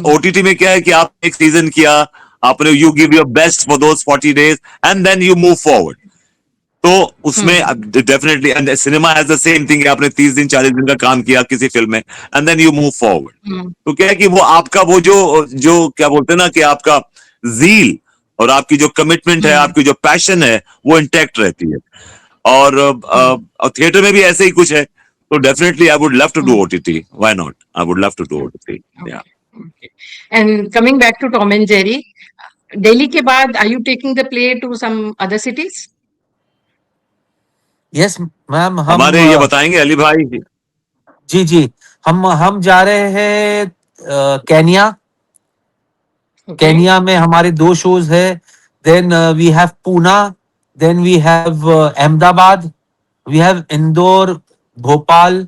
ओटीटी में क्या है कि आप एक सीजन किया, आपने you give your best for those 40 days and then you move forward. तो उसमें definitely, and cinema has the same thing, आपने 30 दिन 40 दिन का काम किया किसी फिल्म में and then you move forward. तो क्या है कि वो आपका वो जो जो क्या बोलते हैं ना, कि आपका जील और आपकी जो कमिटमेंट है, आपकी जो पैशन है, वो इंटैक्ट रहती है। और थिएटर में भी ऐसे ही कुछ है। तो definitely I would love to do OTT, why not, I would love to do OTT. या Okay. And coming back to Tom and Jerry, Delhi के बाद are you taking the play to some other cities? Yes ma'am, हम हमारे ये बताएंगे अली भाई। जी जी, हम जा रहे हैं केनिया। Okay. केनिया में हमारे 2 शोज है। Then we have Poona, then we have Ahmedabad, we have Indore, Bhopal,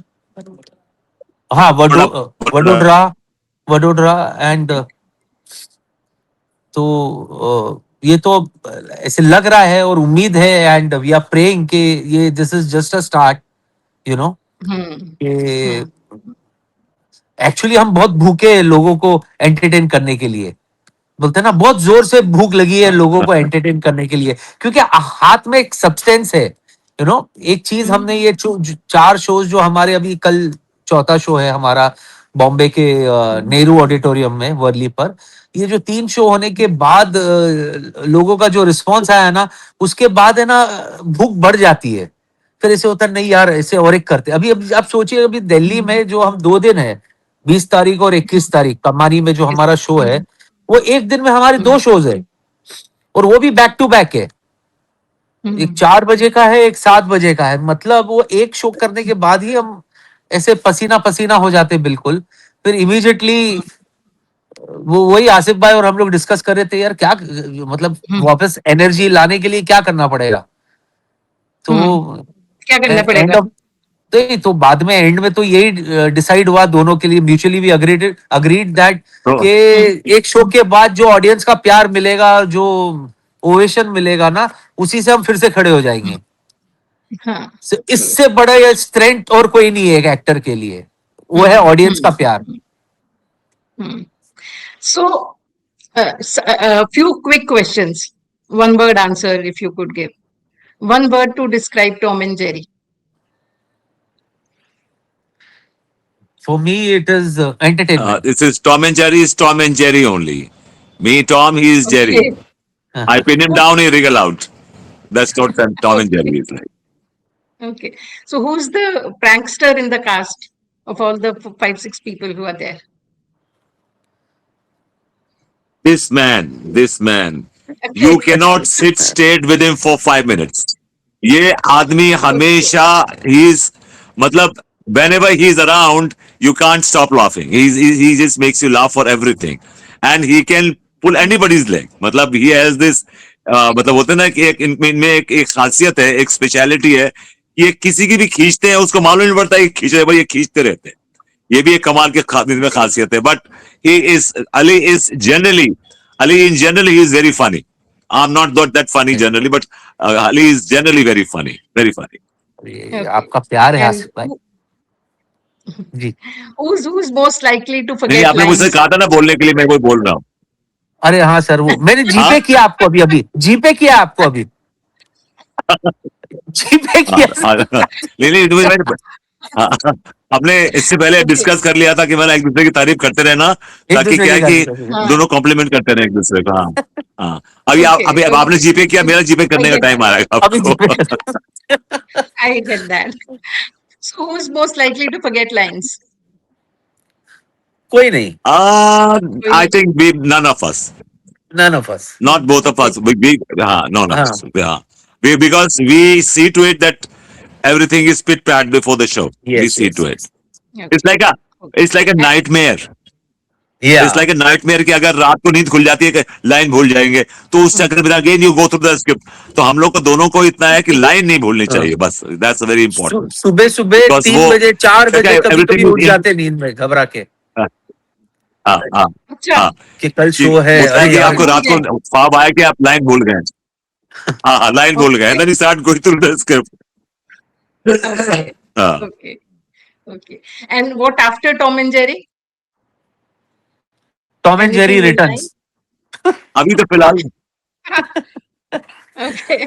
हाँ बड़ा वडोदरा, वडोदरा एंड तो ये तो ऐसे लग रहा है और उम्मीद है, एंड वी आर प्रेइंग कि ये this is just a start, you know. Actually हम बहुत भूखे हैं लोगों को एंटरटेन करने के लिए, बोलते हैं ना, बहुत जोर से भूख लगी है लोगों को एंटरटेन करने के लिए, क्योंकि हाथ में एक सब्सटेंस है, यू नो। एक चीज हमने ये 4 शोज जो हमारे अभी, कल चौथा शो है हमारा बॉम्बे के नेहरू ऑडिटोरियम में वर्ली पर। ये जो 3 शो होने के बाद लोगों का जो रिस्पॉन्स आया है ना, उसके बाद है ना, भूख बढ़ जाती है। फिर ऐसे होता है, नहीं यार ऐसे और एक करते। अभी अभी आप सोचिए, अभी दिल्ली में जो हम 2 दिन है, 20 तारीख और 21 तारीख, कमानी में जो हमारा शो है, वो एक दिन में हमारे 2 शोज है, और वो भी बैक टू बैक है। एक 4 बजे का है, एक 7 बजे का है। मतलब वो एक शो करने के बाद ही हम ऐसे पसीना पसीना हो जाते हैं बिल्कुल। फिर इमीडिएटली वो वही आसिफ भाई और हम लोग डिस्कस कर रहे थे, यार क्या मतलब वापस एनर्जी लाने के लिए क्या करना पड़ेगा। तो क्या करना एंड पड़ेगा? ऑफ, तो बाद में एंड में तो यही डिसाइड हुआ दोनों के लिए, म्यूचुअली भी अग्रीड दैट तो कि एक शो के बाद जो ऑडियंस का प्यार मिलेगा, जो ओवेशन मिलेगा ना, उसी से हम फिर से खड़े हो जाएंगे। हाँ। इससे बड़ा ये स्ट्रेंथ और कोई नहीं है एक एक्टर के लिए, वो है ऑडियंस का प्यार। So, few quick questions. One word answer if you could give. One word to describe Tom and Jerry. For me it is entertainment. this is Tom and Jerry is Tom and Jerry only. Me, Tom, he is Jerry. Okay. I pin him down, he wriggle out. That's what Tom and Jerry is like. Okay. So who's the prankster in the cast of all the 5, 6 people who are there? This man, you Okay. cannot sit straight with him for 5 minutes. ये आदमी हमेशा he's मतलब whenever he's around, you can't stop laughing. He just makes you laugh for everything, and he can pull anybody's leg. मतलब he has this मतलब होता है ना कि एक इनमें एक खासियत है, एक स्पेशलिटी है कि ये किसी की भी खींचते हैं, उसको मालूम नहीं पड़ता कि खींच रहे भाई, ये खींचते रहते हैं. ये भी एक कमाल के में खासियत है. But he is Ali in general he is very funny. I'm not that funny generally, but Ali is generally very funny, very funny. ये Okay. आपका प्यार है And आसिफ भाई. जी. who's most likely to नहीं forget आपने मुझसे lines? कहा था ना बोलने के लिए, मैं कोई बोल रहा हूँ. अरे हाँ सर, वो मैंने जीपे हाँ? किया आपको अभी जीपे किया आपको अभी जीपे हाँ, किया. नहीं हमने इससे पहले Okay. डिस्कस कर लिया था कि मैंने एक दूसरे की तारीफ करते रहना, एक ताकि दूसरे क्या की है कि तारीफ करते हाँ. दोनों कॉम्प्लीमेंट करते रहे एक दूसरे को. हाँ हाँ. अभी Okay. अब आपने Okay. जीपे किया, मेरा जीपे I करने का get टाइम आ that. रहा है अभी आपको. जीपे कर. I get that. So who's most likely to forget lines? कोई नहीं. I think none of us. None of us. Not both of Okay. us. None of हाँ. us. Yeah. Because we see to it that everything is pit pat before the show. We Yes, see yes, to it. yes. Okay. It's like a nightmare. Yeah. It's like a nightmare कि अगर रात को नींद खुल जाती है कि line भूल जाएंगे, तो उस चक्कर में again you go through the script. तो हम लोग को दोनों को इतना है कि लाइन नहीं भूलनी चाहिए, बस. That's very important. सुबह सुबह Because 3 वो बजे 4 क्या बजे है, कभी कभी everything उठ is in. जाते नींद में घबरा के हाँ हाँ अच्छा. हाँ. कि कल कि शो है. होता है अरे कि यार आपको रात को ख्वाब आया कि आप लाइन भूल गए. हाँ लाइन भूल गए. Okay. Then you start going through the script. Okay. हाँ. Okay. Okay. And what after Tom and Jerry? Tom and Jerry Anything in returns. अभी तो फिलहाल Okay.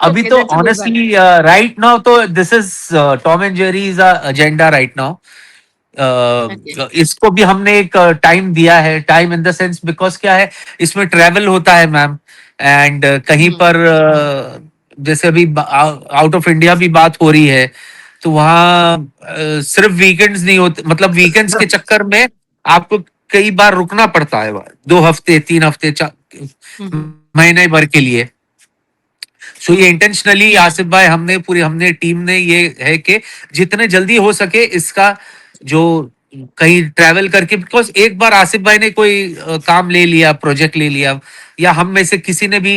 अभी Okay, तो that's a good one. Honestly right now तो this is Tom and Jerry is agenda right now. Okay. इसको भी हमने एक टाइम दिया है. Time in the sense because क्या है, इसमें ट्रेवल होता है मैम. एंड कहीं पर जैसे अभी आउट ऑफ इंडिया भी बात हो रही है, तो वहाँ सिर्फ वीकेंड्स नहीं होते. मतलब वीकेंड्स के चक्कर में आपको कई बार रुकना पड़ता है 2 हफ्ते 3 हफ्ते Mhm. महीने भर के लिए. सो ये इंटेंशनली आसिफ भाई हमने टीम ने ये है कि जितने जल्दी हो सके इसका जो कहीं ट्रैवल करके, बिकॉज एक बार आसिफ भाई ने कोई काम ले लिया, प्रोजेक्ट ले लिया, या हम में से किसी ने भी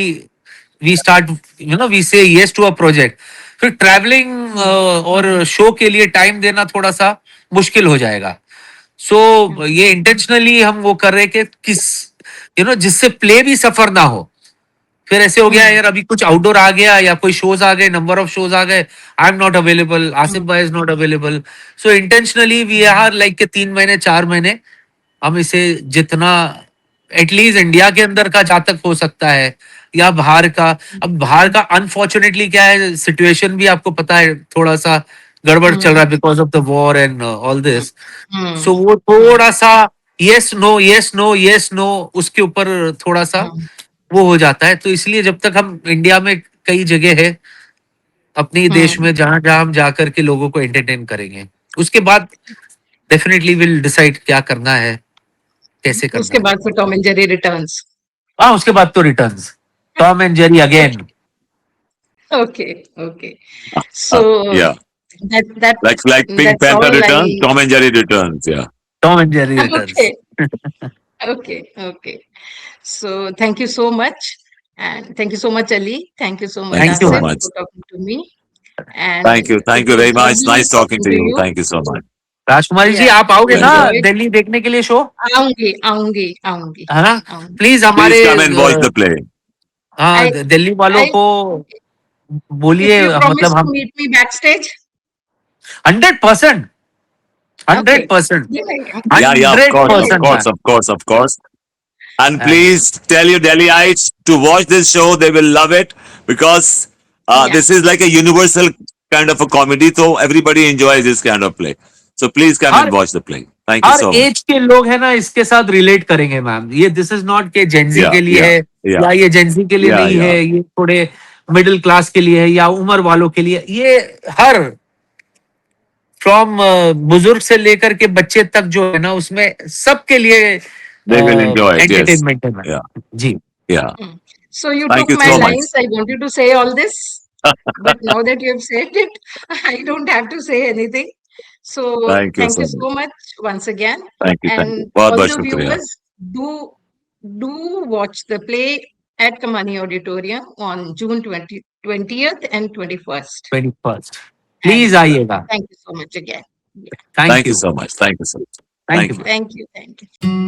वी से यस टू अ प्रोजेक्ट, फिर ट्रैवलिंग और शो के लिए टाइम देना थोड़ा सा मुश्किल हो जाएगा. सो ये इंटेंशनली हम वो कर रहे हैं कि जिससे प्ले भी सफर ना हो. फिर ऐसे हो गया यार, अभी कुछ आउटडोर आ गया या कोई शोज आ गए, नंबर ऑफ शोज आ गए, I am not available, Asif भाई is not available. So intentionally we are like के 3 महीने 4 महीने हम इसे जितना एटलीस्ट इंडिया के अंदर का जहां तक हो सकता है या बाहर का. अब बाहर का अनफॉर्चुनेटली क्या है, सिचुएशन भी आपको पता है थोड़ा सा गड़बड़ चल रहा है because of the war and all this. So वो थोड़ा सा yes no yes no yes no उसके ऊपर थोड़ा सा वो हो जाता है. तो इसलिए जब तक हम इंडिया में कई जगह है अपने देश में जहां जहां हम जाकर के लोगों को एंटरटेन करेंगे, उसके बाद डेफिनेटली विल डिसाइड क्या करना है, कैसे करना उसके है. बाद फिर टॉम एंड जेरी रिटर्न्स. हाँ, उसके बाद तो returns, Tom and Jerry again. Okay. Okay. So yeah, that like Pink that's Panther all returns, Tom and Jerry returns. Yeah. Tom and Jerry returns. Okay. Okay. Okay. So thank you so much. And thank you so much, Ali. Thank you so much, Thank Thank you, you so Asif, ma'am. much. for talking to me. And Thank you it very was much. lovely Nice talking to you. Thank you so much. Rajkumari ji Yeah, आप आओगे ना Pleasure. Delhi देखने के लिए show, आऊंगी, आऊंगी, आऊंगी, है ना? आऊंगी. प्लीज हमारे Please come and watch the play. हाँ I- दिल्ली वालों I- को बोलिए, If you promise मतलब to हम meet me backstage, 100%, okay. 100%, Yeah, of course, 100%, man. of course. And And- please tell your Delhiites to watch this show. They will love it because Yeah. this is like a universal kind of a comedy. So everybody enjoys this kind of play. So please come and Har- watch the play. Thank you हर so much. Age के लोग है ना इसके साथ relate करेंगे ma'am. ये this is not के जेंजी Yeah, के लिए yeah, है yeah. या ये जेंजी के लिए Yeah, नहीं yeah. है, ये थोड़े मिडिल क्लास के लिए है या उम्र वालों के लिए. ये हर फ्रॉम बुजुर्ग से लेकर के बच्चे तक जो है ना उसमें सबके लिए They will enjoy it. Yes. Entertainment है मैम. Yeah, जी. yeah. So you Thank took you my so much. lines. I wanted to say all this, but now that you have said it, I don't have to say anything. So Thank you thank so you much. so much once again. Thank you. Thank you. And बहुत all बहुत the शुक्रिया. viewers, do watch the play at Kamani Auditorium on June 20th and 21st. 21st. Please And आइएगा. thank you so much again. Yeah. Thank Thank you you. so much. Thank you so much. Thank Thank you. you. Thank you. Thank you.